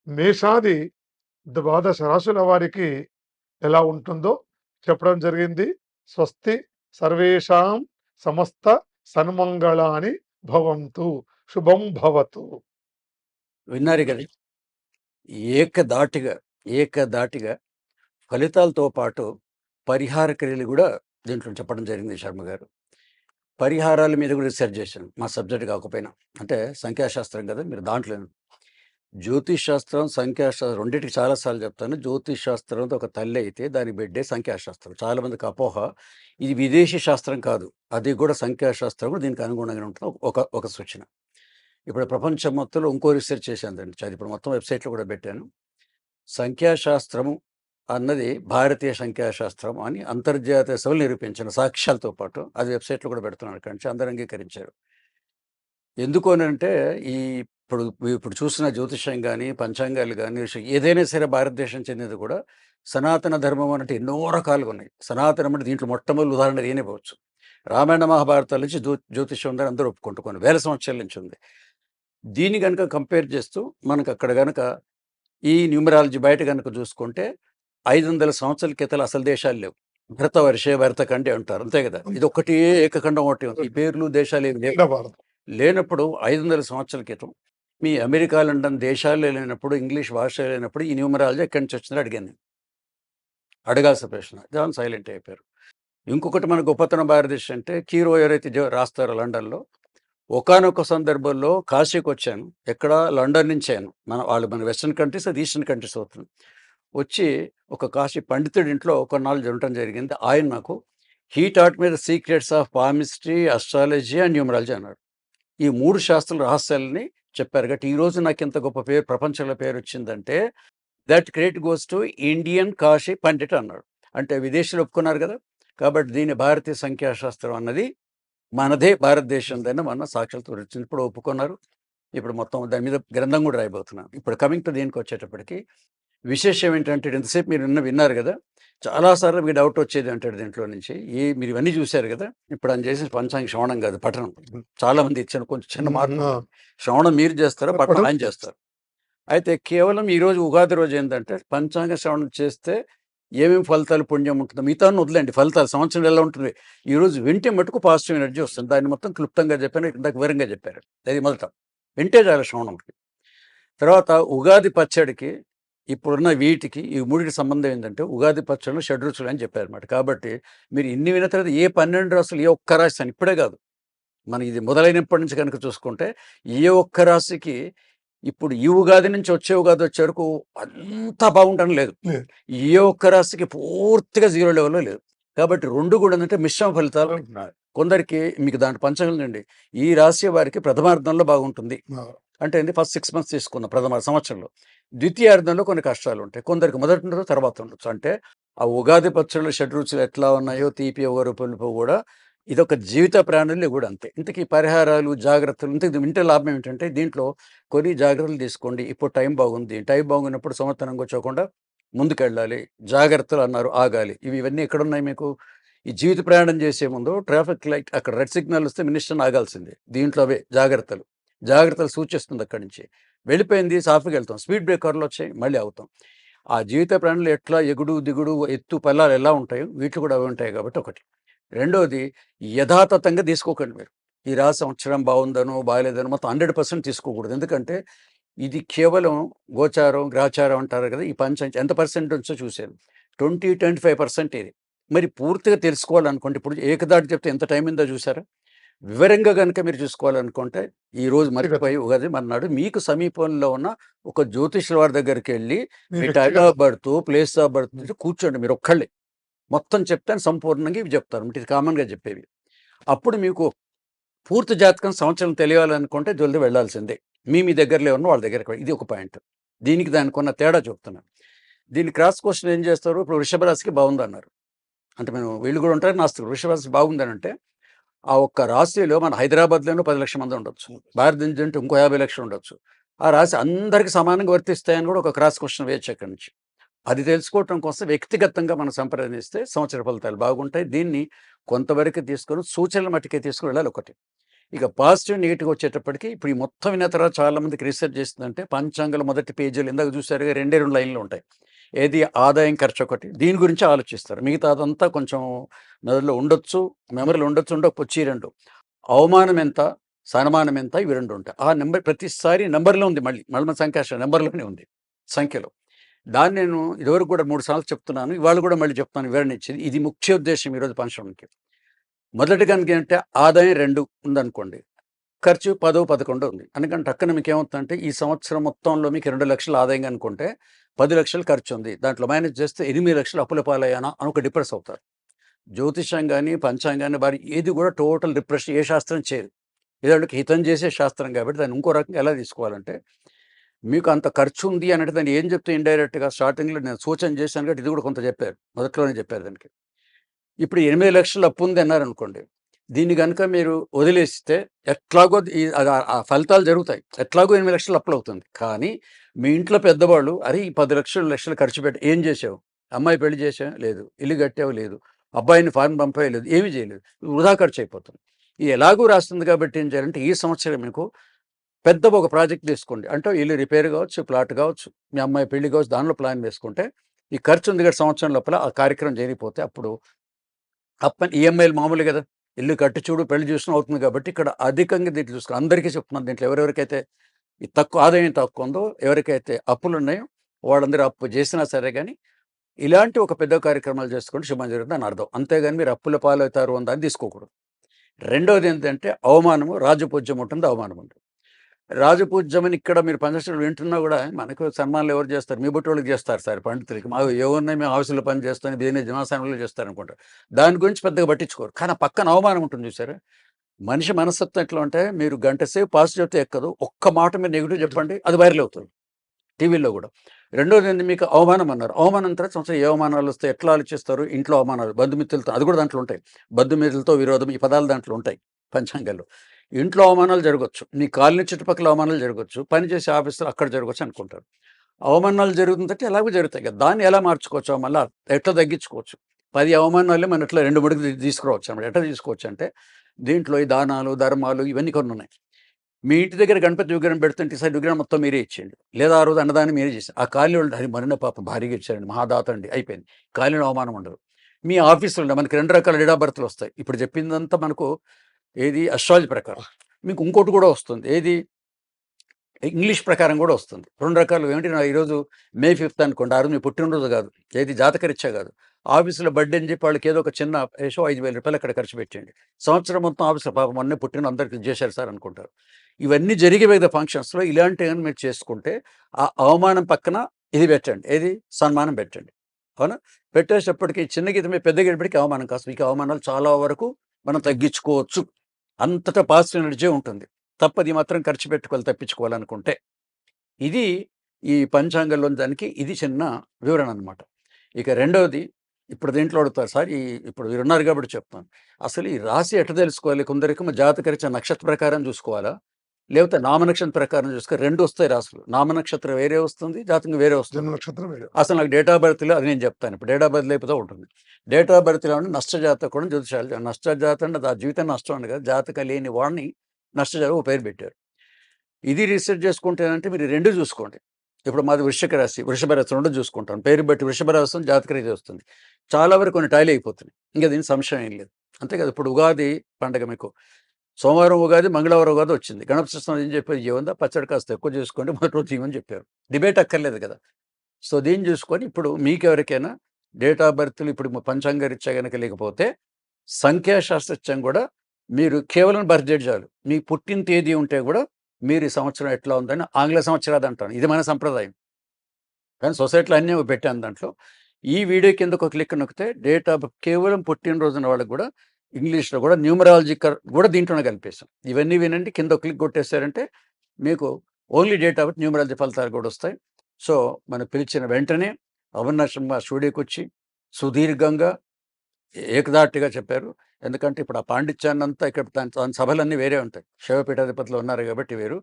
మేషాది ద్వాదశ రాశుల వారికి ఎలా ఉంటుందో చెప్పడం జరిగింది. స్వస్తి సర్వేషాం సమస్త సన్మంగళాని భవంతు. శుభం భవతు. విన్నారు కదా, ఏకదాటిగా ఫలితాలతో పాటు పరిహార క్రియలు కూడా దీంట్లో చెప్పడం జరిగింది శర్మ గారు. పరిహారాల మీద కూడా రీసెర్చ్ చేశాను, మా సబ్జెక్ట్ కాకపోయినా. అంటే సంఖ్యాశాస్త్రం కదా, మీరు దాంట్లో జ్యోతిష్ శాస్త్రం, సంఖ్యాశాస్త్రం రెండింటికి చాలాసార్లు చెప్తాను. జ్యోతిష్ శాస్త్రం ఒక తల్లి అయితే దాని బిడ్డే సంఖ్యాశాస్త్రం. చాలామందికి అపోహ, ఇది విదేశీ శాస్త్రం కాదు, అది కూడా సంఖ్యాశాస్త్రం కూడా దీనికి అనుగుణంగా ఉంటుంది. ఒక సూచన. ఇప్పుడు ప్రపంచం మొత్తంలో ఇంకో రీసెర్చ్ చేశాను దాన్ని, ఇప్పుడు మొత్తం వెబ్సైట్లో కూడా పెట్టాను. సంఖ్యాశాస్త్రము అన్నది భారతీయ సంఖ్యాశాస్త్రం అని అంతర్జాతీయ సభలు నిరూపించిన సాక్ష్యాలతో పాటు అది వెబ్సైట్లో కూడా పెడుతున్నాను. కానీ అందరూ అంగీకరించారు. ఎందుకు అని అంటే ఇప్పుడు చూసిన జ్యోతిష్యం కానీ, పంచాంగాలు కానీ, ఏదైనా సరే భారతదేశం చెందినది కూడా సనాతన ధర్మం అంటే ఎన్నో రకాలుగా ఉన్నాయి. సనాతనం అంటే దీంట్లో మొట్టమొదటి ఉదాహరణ ఏనేపోవచ్చు. రామాయణ మహాభారతాల నుంచి జ్యోతిష్యం ఉందని అందరూ ఒప్పుకుంటూ కొన్ని వేల సంవత్సరాల నుంచి ఉంది. దీన్ని కనుక కంపేర్ చేస్తూ మనకు అక్కడ కనుక ఈ న్యూమరాలజీ బయట కనుక చూసుకుంటే 500 సంవత్సరాల క్రితం అసలు దేశాలు లేవు. భరతవర్షే భరతఖండే అంటారు, అంతే కదా. ఇది ఒకటి ఏకఖండం ఒకటి ఉంది. ఈ పేర్లు దేశాలు ఏమి లేవు. లేనప్పుడు 500 సంవత్సరాల క్రితం మీ అమెరికా, లండన్ దేశాలు లేనప్పుడు, ఇంగ్లీష్ భాష లేనప్పుడు ఈ న్యూమరాలజీ ఎక్కడి నుంచి వచ్చిందో అడిగాను. అడగాల్సిన ప్రశ్న. జాన్ సైలెంట్ అయిపోయారు. ఇంకొకటి మన గొప్పతనం భారతదేశం అంటే కీరో ఎవరైతే రాస్తారో లండన్లో, ఒకానొక సందర్భంలో కాశీకి వచ్చాను. ఎక్కడ? లండన్ నుంచాను. మన వెస్ట్రన్ కంట్రీస్, అది ఈస్టర్న్ కంట్రీస్ అవుతుంది. వచ్చి ఒక కాశీ పండితుడి ఇంట్లో కొన్నాళ్ళు జరగటం జరిగింది. ఆయన నాకు హీ టాట్ మీద secrets of palmistry, astrology and numerology అన్నాడు. ఈ 3 శాస్త్రాల రహస్యాలని చెప్పారు. కాబట్టి ఈరోజు నాకు ఇంత గొప్ప పేరు, ప్రపంచంలో పేరు వచ్చిందంటే that credit goes to Indian Kashi Pandit అన్నాడు. అంటే విదేశీయులు ఒప్పుకున్నారు కదా. కాబట్టి దీని భారతీయ సంఖ్యాశాస్త్రం అన్నది మనదే, భారతదేశందైనా మన సాక్షాత్తు వచ్చింది. ఇప్పుడు ఒప్పుకున్నారు. ఇప్పుడు మొత్తం దాని మీద గ్రంథం కూడా రాయబోతున్నాను. ఇప్పుడు కమింగ్ టు దీనికి వచ్చేటప్పటికి విశేషం ఏంటంటే, ఎంతసేపు మీరు విన్నారు కదా, చాలాసార్లు మీకు డౌట్ వచ్చేది అంటాడు దీంట్లో నుంచి. మీరు ఇవన్నీ చూశారు కదా, ఇప్పుడు ఆయన చేసిన పంచాంగ శ్రవణం కాదు, పఠనం. చాలా మంది ఇచ్చిన కొంచెం చిన్న మార్పు. శ్రవణం మీరు చేస్తారో, పఠనం ఆయన చేస్తారు. అయితే కేవలం ఈరోజు ఉగాది రోజు ఏంటంటే పంచాంగ శ్రవణం చేస్తే ఏమేమి ఫలితాలు, పుణ్యం ఉంటుందో మిగతా వదిలేండి. ఫలితాలు సంవత్సరం ఎలా ఉంటుంది, ఈరోజు వింటే మటుకు పాజిటివ్ ఎనర్జీ వస్తుంది. దాన్ని మొత్తం క్లుప్తంగా చెప్పాను, ఇందాక వివరంగా చెప్పారు. అది మొదట వింటే చాలా శ్రవణంకి. తర్వాత ఉగాది పచ్చడికి ఇప్పుడున్న వీటికి ఈ మూడికి సంబంధం ఏంటంటే, ఉగాది పచ్చళ్ళు షడ్రుచులు అని చెప్పారన్నమాట. కాబట్టి మీరు ఇన్ని విన్న తర్వాత ఏ 12 రాశులు, ఏ ఒక్క రాశి అని ఇప్పుడే కాదు, మన ఇది మొదలైనప్పటి నుంచి కనుక చూసుకుంటే ఏ ఒక్క రాశికి ఇప్పుడు ఈ ఉగాది నుంచి వచ్చే ఉగాది వచ్చే వరకు అంత బాగుండడం లేదు. ఏ ఒక్క రాశికి పూర్తిగా 0 లెవెల్లో లేదు. కాబట్టి 2 కూడా ఏంటంటే మిశ్రమ ఫలితాలు. కొందరికి మీకు దాంట్లో పంచండి అండి, ఈ రాశి వారికి ప్రథమార్థంలో బాగుంటుంది. అంటే ఫస్ట్ 6 మంత్స్ తీసుకున్న ప్రథమ సంవత్సరంలో, ద్వితీయార్థంలో కొన్ని కష్టాలు ఉంటాయి. కొందరికి మొదటి ఉండదు, తర్వాత ఉండొచ్చు. అంటే ఆ ఉగాది పచ్చళ్ళు షడ్రుచులు ఎట్లా ఉన్నాయో, తీపి ఒగరు పులుపు కూడా ఇదొక జీవిత ప్రాణులు కూడా అంతే. ఇంతకీ పరిహారాలు, జాగ్రత్తలు, ఇంతకు వింటే లాభం ఏంటంటే, దీంట్లో కొన్ని జాగ్రత్తలు తీసుకోండి. ఇప్పుడు టైం బాగుంది, టైం బాగున్నప్పుడు సంవత్సరం కూర్చోకుండా ముందుకెళ్ళాలి. జాగ్రత్తలు అన్నారు, ఆగాలి. ఇవన్నీ ఎక్కడున్నాయి మీకు? ఈ జీవిత ప్రయాణం చేసే ముందు ట్రాఫిక్ లైట్ అక్కడ రెడ్ సిగ్నల్ వస్తే మినిస్టర్ ఆగాల్సిందే. దీంట్లో అవే జాగ్రత్తలు సూచిస్తుంది. అక్కడి నుంచి వెళ్ళిపోయింది, సాఫీగా వెళ్తాం. స్పీడ్ బ్రేకర్లు వచ్చాయి, మళ్ళీ అవుతాం. ఆ జీవిత ప్రయాణంలో ఎట్లా ఎగుడు, దిగుడు, ఎత్తు పల్లాలు ఎలా ఉంటాయో వీటిలో కూడా అవి ఉంటాయి కాబట్టి ఒకటి. రెండోది యథాతథంగా తీసుకోకండి మీరు. ఈ సంవత్సరం బాగుందనో, బాలేదనో మొత్తం 100% తీసుకోకూడదు. ఎందుకంటే ఇది కేవలం గోచారం, గ్రహచారం అంటారు కదా! ఈ పంచాంగం ఎంత పర్సెంట్ ఉంచో చూసాను. 25% ఇది. మరి పూర్తిగా తెలుసుకోవాలనుకోండి, ఇప్పుడు ఏకధాటి చెప్తే ఎంత టైం ఉందో చూసారా? వివరంగా గనుక మీరు చూసుకోవాలనుకుంటే, ఈరోజు మర్చిపోయి ఉగాది మర్నాడు మీకు సమీపంలో ఉన్న ఒక జ్యోతిష్యుల వారి దగ్గరికెళ్ళి మీ మీ టైమ్ వ్యక్తిగత of birth, place of birth కూర్చోండి మీరొక్కళ్ళే. మొత్తం చెప్తాను సంపూర్ణంగా ఇవి చెప్తారు. ఇది కామన్‌గా చెప్పేవి. అప్పుడు మీకు పూర్తి జాతకం సంవత్సరం తెలియాలనుకుంటే జల్ది వెళ్ళాల్సిందే. మీ దగ్గరలో ఉన్న వాళ్ళ దగ్గరికి ఇది ఒక పాయింట్. దీనికి దానికున్న తేడా చెప్తున్నాను. దీన్ని క్రాస్ క్వెషన్ ఏం చేస్తారు? ఇప్పుడు వృషభ రాశికి బాగుందన్నారు. అంటే మేము వీళ్ళు కూడా ఉంటారు నాస్తికులు. వృషభ రాశి బాగుందనంటే ఆ ఒక్క రాశిలో మన హైదరాబాద్‌లోనే 10,00,000 మంది ఉండొచ్చు. భారతదేశం అంటే ఇంకో 50,00,000 ఉండొచ్చు. ఆ రాశి అందరికి సమానంగా వర్తిస్తాయని కూడా ఒక క్రాస్ క్వెషన్ వేయొచ్చు అక్కడి నుంచి. అది తెలుసుకోవటం కోసం వ్యక్తిగతంగా మనం సంప్రదిస్తే సంవత్సర ఫలితాలు బాగుంటాయి. దీన్ని కొంతవరకు తీసుకొని సూచనల మట్టుకే తీసుకొని వెళ్ళాలి ఒకటి. ఇక పాజిటివ్, నెగెటివ్ వచ్చేటప్పటికి ఇప్పుడు ఈ మొత్తం విన్న తర్వాత చాలా మందికి రీసెర్చ్ చేస్తుందంటే పంచాంగాల మొదటి పేజీలు ఇందాక చూసారుగా 2 లైన్‌లు ఉంటాయి. ఏది ఆదాయం, ఖర్చు ఒకటి. దీని గురించి ఆలోచిస్తారు. మిగతాదంతా కొంచెం మెదడులో ఉండొచ్చు, మెమరీలో ఉండొచ్చు, ఉండకపోవచ్చు ఈ 2. అవమానం ఎంత, సన్మానం ఎంత ఇవి 2 ఉంటాయి. ఆ నెంబర్ ప్రతిసారి నంబర్‌లో ఉంది మళ్ళీ. మళ్ళీ సంఖ్యాశ నెంబర్‌లోనే ఉంది సంఖ్యలో. దాన్ని నేను ఇదివరకు కూడా 3 సార్లు చెప్తున్నాను. ఇవాళ కూడా మళ్ళీ చెప్తాను వివరణ ఇచ్చి. ఇది ముఖ్య ఉద్దేశ్యం ఈరోజు పంచడానికి. మొదటి గనుక ఏంటంటే ఆదాయం 2 ఉందనుకోండి. ఖర్చు 10, 11 ఉంది. అందుకని టక్కున మీకేమవుతుందంటే ఈ సంవత్సరం మొత్తంలో మీకు 2,00,000 ఆదాయంగా అనుకుంటే 10,00,000 ఖర్చు ఉంది. దాంట్లో మైనస్ చేస్తే 8,00,000 అప్పుల పాలయ్యానా అని ఒక డిప్రెస్ అవుతారు. జ్యోతిషం గాని, పంచాంగాన్ని వారి ఏది కూడా టోటల్ డిప్రెషన్ ఏ శాస్త్రం చేయదు. ఇతరులకు హితం చేసే శాస్త్రం కాబట్టి దాన్ని ఇంకో రకంగా ఎలా తీసుకోవాలంటే మీకు అంత ఖర్చు ఉంది అనంటే దాన్ని ఏం చెప్తే ఇండైరెక్ట్‌గా స్టార్టింగ్‌లో నేను సూచన చేశాను కాబట్టి ఇది కూడా కొంత చెప్పారు. మొదట్లోనే చెప్పారు దానికి. ఇప్పుడు 8,00,000 అప్పుంది అన్నారనుకోండి. దీన్ని గనుక మీరు వదిలేస్తే ఎట్లాగో ఆ ఫలితాలు జరుగుతాయి. ఎట్లాగో 8,00,000 అప్పులవుతుంది. కానీ మీ ఇంట్లో పెద్దవాళ్ళు అరే! ఈ 10,00,000, లక్షలు ఖర్చు పెట్టి ఏం చేసావు? అమ్మాయి పెళ్లి చేసావా? లేదు. ఇల్లు కట్టావా? లేదు. అబ్బాయిని ఫారెన్ పంపావా? లేదు. ఏమీ చేయలేదు. వృధా ఖర్చయిపోతుంది. ఇది ఎలాగూ రాస్తుంది కాబట్టి ఏం చేయాలంటే ఈ సంవత్సరం మీకు పెద్ద ఒక ప్రాజెక్ట్ తీసుకోండి. అంటే ఇల్లు రిపేర్ కావచ్చు, ప్లాట్ కావచ్చు, మీ అమ్మాయి పెళ్లి కావచ్చు, దానిలో ప్లాన్ వేసుకుంటే ఈ ఖర్చు ఉంది కదా సంవత్సరం లోపల ఆ కార్యక్రమం జరిగిపోతే అప్పుడు ఈఎంఐలు మామూలే కదా! ఇల్లు కట్టి చూడు, పెళ్లి చూసినా అవుతుంది కాబట్టి ఇక్కడ అధికంగా దీంట్లో చూసుకో అందరికీ చెప్తున్నాను. దీంట్లో ఎవరెవరికైతే ఈ తక్కువ ఆదాయం తక్కువ ఉందో, ఎవరికైతే అప్పులున్నాయో వాళ్ళందరూ అప్పు చేసినా సరే గానీ, ఇలాంటి ఒక పెద్ద కార్యక్రమాలు చేసుకుంటే శుభం జరుగుతుందని అర్థం. అంతేగాని మీరు అప్పుల పాలవుతారు అని దాన్ని తీసుకోకూడదు. రెండోది ఏంటంటే అవమానము, రాజపూజ్యం ఉంటుంది, అవమానం ఉంటుంది. రాజపూజ్యం అని ఇక్కడ మీరు పంచశీలు వింటున్నా కూడా మనకు సన్మానాలు ఎవరు చేస్తారు? మీ బుట్టోళ్ళకి చేస్తారు సార్ పండితులకి. మాకు ఏమున్నాయి మేము ఆఫీసులో పని చేస్తాం, బిజినెస్ జనాసనంలో చేస్తారనుకుంటారు. దాని గురించి పెద్దగా పట్టించుకోరు. కానీ ఆ పక్కన అవమానం ఉంటుంది చూసారా? మనిషి మనస్తత్వం ఎట్లా అంటే మీరు గంట సేపు పాజిటివ్ చెప్తే ఎక్కదు. ఒక్క మాట మీరు నెగెటివ్ చెప్పండి అది వైరల్ అవుతుంది. టీవీలో కూడా. రెండోది ఏంది మీకు అవమానం అన్నారు. అవమానం తర్వాత సంవత్సరం ఏ అవమానాలు వస్తాయి? ఎట్లా ఆలోచిస్తారు? ఇంట్లో అవమానాలు, బంధుమిత్రులతో అది కూడా దాంట్లో ఉంటాయి. బంధుమిత్రులతో విరోధం ఈ పదాలు దాంట్లో ఉంటాయి పంచాంగాల్లో. ఇంట్లో అవమానాలు జరగొచ్చు. మీ కాలనీ చుట్టుపక్కల అవమానాలు జరగొచ్చు. పనిచేసే ఆఫీసులో అక్కడ జరగొచ్చు అనుకుంటారు. అవమానాలు జరుగుతుందంటే ఎలాగో జరుగుతాయి కదా! దాన్ని ఎలా మార్చుకోవచ్చు? మళ్ళా ఎట్లా తగ్గించుకోవచ్చు? 10 అవమానాలే మనం ఎట్లా 2 మడుగులు తీసుకురావచ్చు అన్నమాట. ఎట్లా తీసుకోవచ్చు అంటే దీంట్లో ఈ దానాలు, ధర్మాలు ఇవన్నీ కొన్ని ఉన్నాయి. మీ ఇంటి దగ్గర గణపతి విగ్రహం పెడుతుంటే ఈసారి విగ్రహం మొత్తం మీరే ఇచ్చేయండి. లేదా ఆ రోజు అన్నదానం మీరే చేసి ఆ కాలనీలో అది మరిన పాపం భారీగా ఇచ్చారండి మహాదాత అండి అయిపోయింది. కాలనీలో అవమానం ఉండదు. మీ ఆఫీసులో మనకి 2 రకాల డేట్ ఆఫ్ బర్త్‌లు వస్తాయి. ఇప్పుడు చెప్పిందంతా మనకు ఏది అస్ట్రాలజీ ప్రకారం. మీకు ఇంకోటి కూడా వస్తుంది. ఏది ఇంగ్లీష్ ప్రకారం కూడా వస్తుంది. 2 రకాలు ఏమిటి ఈరోజు మే 5 అనుకోండి. ఆ రోజు మీ పుట్టినరోజు కాదు. ఏది జాతకరీత్యా కాదు. ఆఫీస్‌లో బర్త్‌డే అని చెప్పి వాళ్ళకి ఏదో ఒక చిన్న ఏషో రూ. 5,000 అక్కడ ఖర్చు పెట్టేయండి. సంవత్సరం మొత్తం ఆఫీస్‌లో పాపం మొన్నే పుట్టిన అందరికి ఇది చేశారు సార్ అనుకుంటారు. ఇవన్నీ జరిగే వివిధ ఫంక్షన్స్‌లో ఇలాంటివన్నీ మీరు చేసుకుంటే ఆ అవమానం పక్కన ఇది పెట్టండి. ఏది సన్మానం పెట్టండి. అవునా? పెట్టేసేటప్పటికి చిన్న గీత మీద పెద్ద గీతపటికి అవమానం కాస్త మీకు అవమానాలు చాలా వరకు మనం తగ్గించుకోవచ్చు. అంతటా పాజిటివ్ ఎనర్జీ ఉంటుంది. తప్పది మాత్రం ఖర్చు పెట్టుకోవాలి తప్పించుకోవాలనుకుంటే. ఇది ఈ పంచాంగంలోని దానికి ఇది చిన్న వివరణ అనమాట. ఇక రెండవది ఇప్పుడు దీంట్లో అడుగుతారు సార్ ఇప్పుడు మీరున్నారు కాబట్టి చెప్తాను. అసలు ఈ రాశి ఎట్ట తెలుసుకోవాలి? కొందరేమో జాతకరీత్యా నక్షత్ర ప్రకారం చూసుకోవాలా? లేకపోతే నామనక్షత్రం ప్రకారం చూసుకో 2 వస్తాయి రాసులు. నామనక్షత్రం వేరే వస్తుంది, జాతకం వేరే జన్మ వస్తుంది. నక్షత్రం వేరు. అసలు నాకు డేట్ ఆఫ్ బర్త్‌లో అది నేను చెప్తాను. ఇప్పుడు డేట్ ఆఫ్ బర్త్ లేకపోతే ఉంటుంది. డేట్ ఆఫ్ బర్త్‌లో నష్టజాతకుడు జ్యోతిషాలు నష్టజాతం అంటే ఆ జీవితం నష్టం అని కాదు. జాతకం లేని వాడిని నష్టజాతకం ఓ పేరు పెట్టారు. ఇది రీసెర్చ్ చేసుకుంటేనంటే మీరు 2 చూసుకోండి. ఇప్పుడు మాది వృశ్చిక రాశి, వృషభ రాశి 2 చూసుకుంటాను. పేరు బట్టి వృషభ రాశి వస్తుంది, జాతక రీత్యా వస్తుంది. చాలా వరకు కొన్ని టాలీ అయిపోతున్నాయి. ఇంక దీనికి సంశయం ఏం లేదు. అంతే కదా! ఇప్పుడు ఉగాది పండగ మీకు సోమవారం ఉగాది, మంగళవారం ఉగాది వచ్చింది. గణపతి స్వామి ఏం చెప్పారు? ఏముందా పచ్చడి కాస్త ఎక్కువ చేసుకోండి, మొదటి రోజు తీయమని చెప్పారు. డిబేట్ అక్కర్లేదు కదా! సో, దీన్ని చూసుకొని ఇప్పుడు మీకెవరికైనా డేట్ ఆఫ్ బర్త్‌లు ఇప్పుడు పంచాంగ రీత్యా గనక లేకపోతే సంఖ్యాశాస్త్రరీత్యం కూడా మీరు కేవలం బర్త్ డేట్ చాలు. మీ పుట్టిన తేదీ ఉంటే కూడా మీరు ఈ సంవత్సరం ఎట్లా ఉందని ఆంగ్ల సంవత్సరాది అంటాను. ఇది మన సంప్రదాయం. కానీ సొసైటీలో అన్నీ పెట్టాను దాంట్లో. ఈ వీడియో కింద ఒక క్లిక్ నొక్కితే డేట్ ఆఫ్ కేవలం పుట్టినరోజున వాళ్ళకి కూడా ఇంగ్లీష్‌లో కూడా న్యూమరాలజీ కూడా దీంట్లోనే కలిపేసాం. ఇవన్నీ వినండి, కింద ఒక క్లిక్ కొట్టేసారంటే మీకు only date of birth numerology ఫలితాలు కూడా వస్తాయి. సో, మనం పిలిచిన వెంటనే అవినాష్ మా స్టూడియోకొచ్చి సుదీర్ఘంగా ఏకధాటిగా చెప్పారు. ఎందుకంటే ఇప్పుడు ఆ పాండిత్యాన్నంతా ఇక్కడ తన సభలన్నీ వేరే ఉంటాయి. శైవపీఠాధిపతులు ఉన్నారు కాబట్టి వేరు.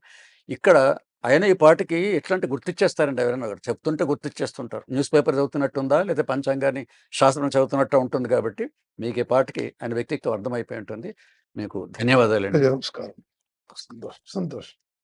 ఇక్కడ ఆయన ఈ పాటికి ఎట్లాంటి గుర్తిచ్చేస్తారండి ఎవరైనా ఒకరు. చెప్తుంటే గుర్తిచ్చేస్తుంటారు. News paper చదువుతున్నట్టుందా? లేదా పంచాంగాన్ని శాస్త్రం చదువుతున్నట్టు ఉంటుంది కాబట్టి మీకు ఈ పాటికి ఆయన వ్యక్తిత్వం అర్థమైపోయి ఉంటుంది. మీకు ధన్యవాదాలండి. నమస్కారం. సంతోషం.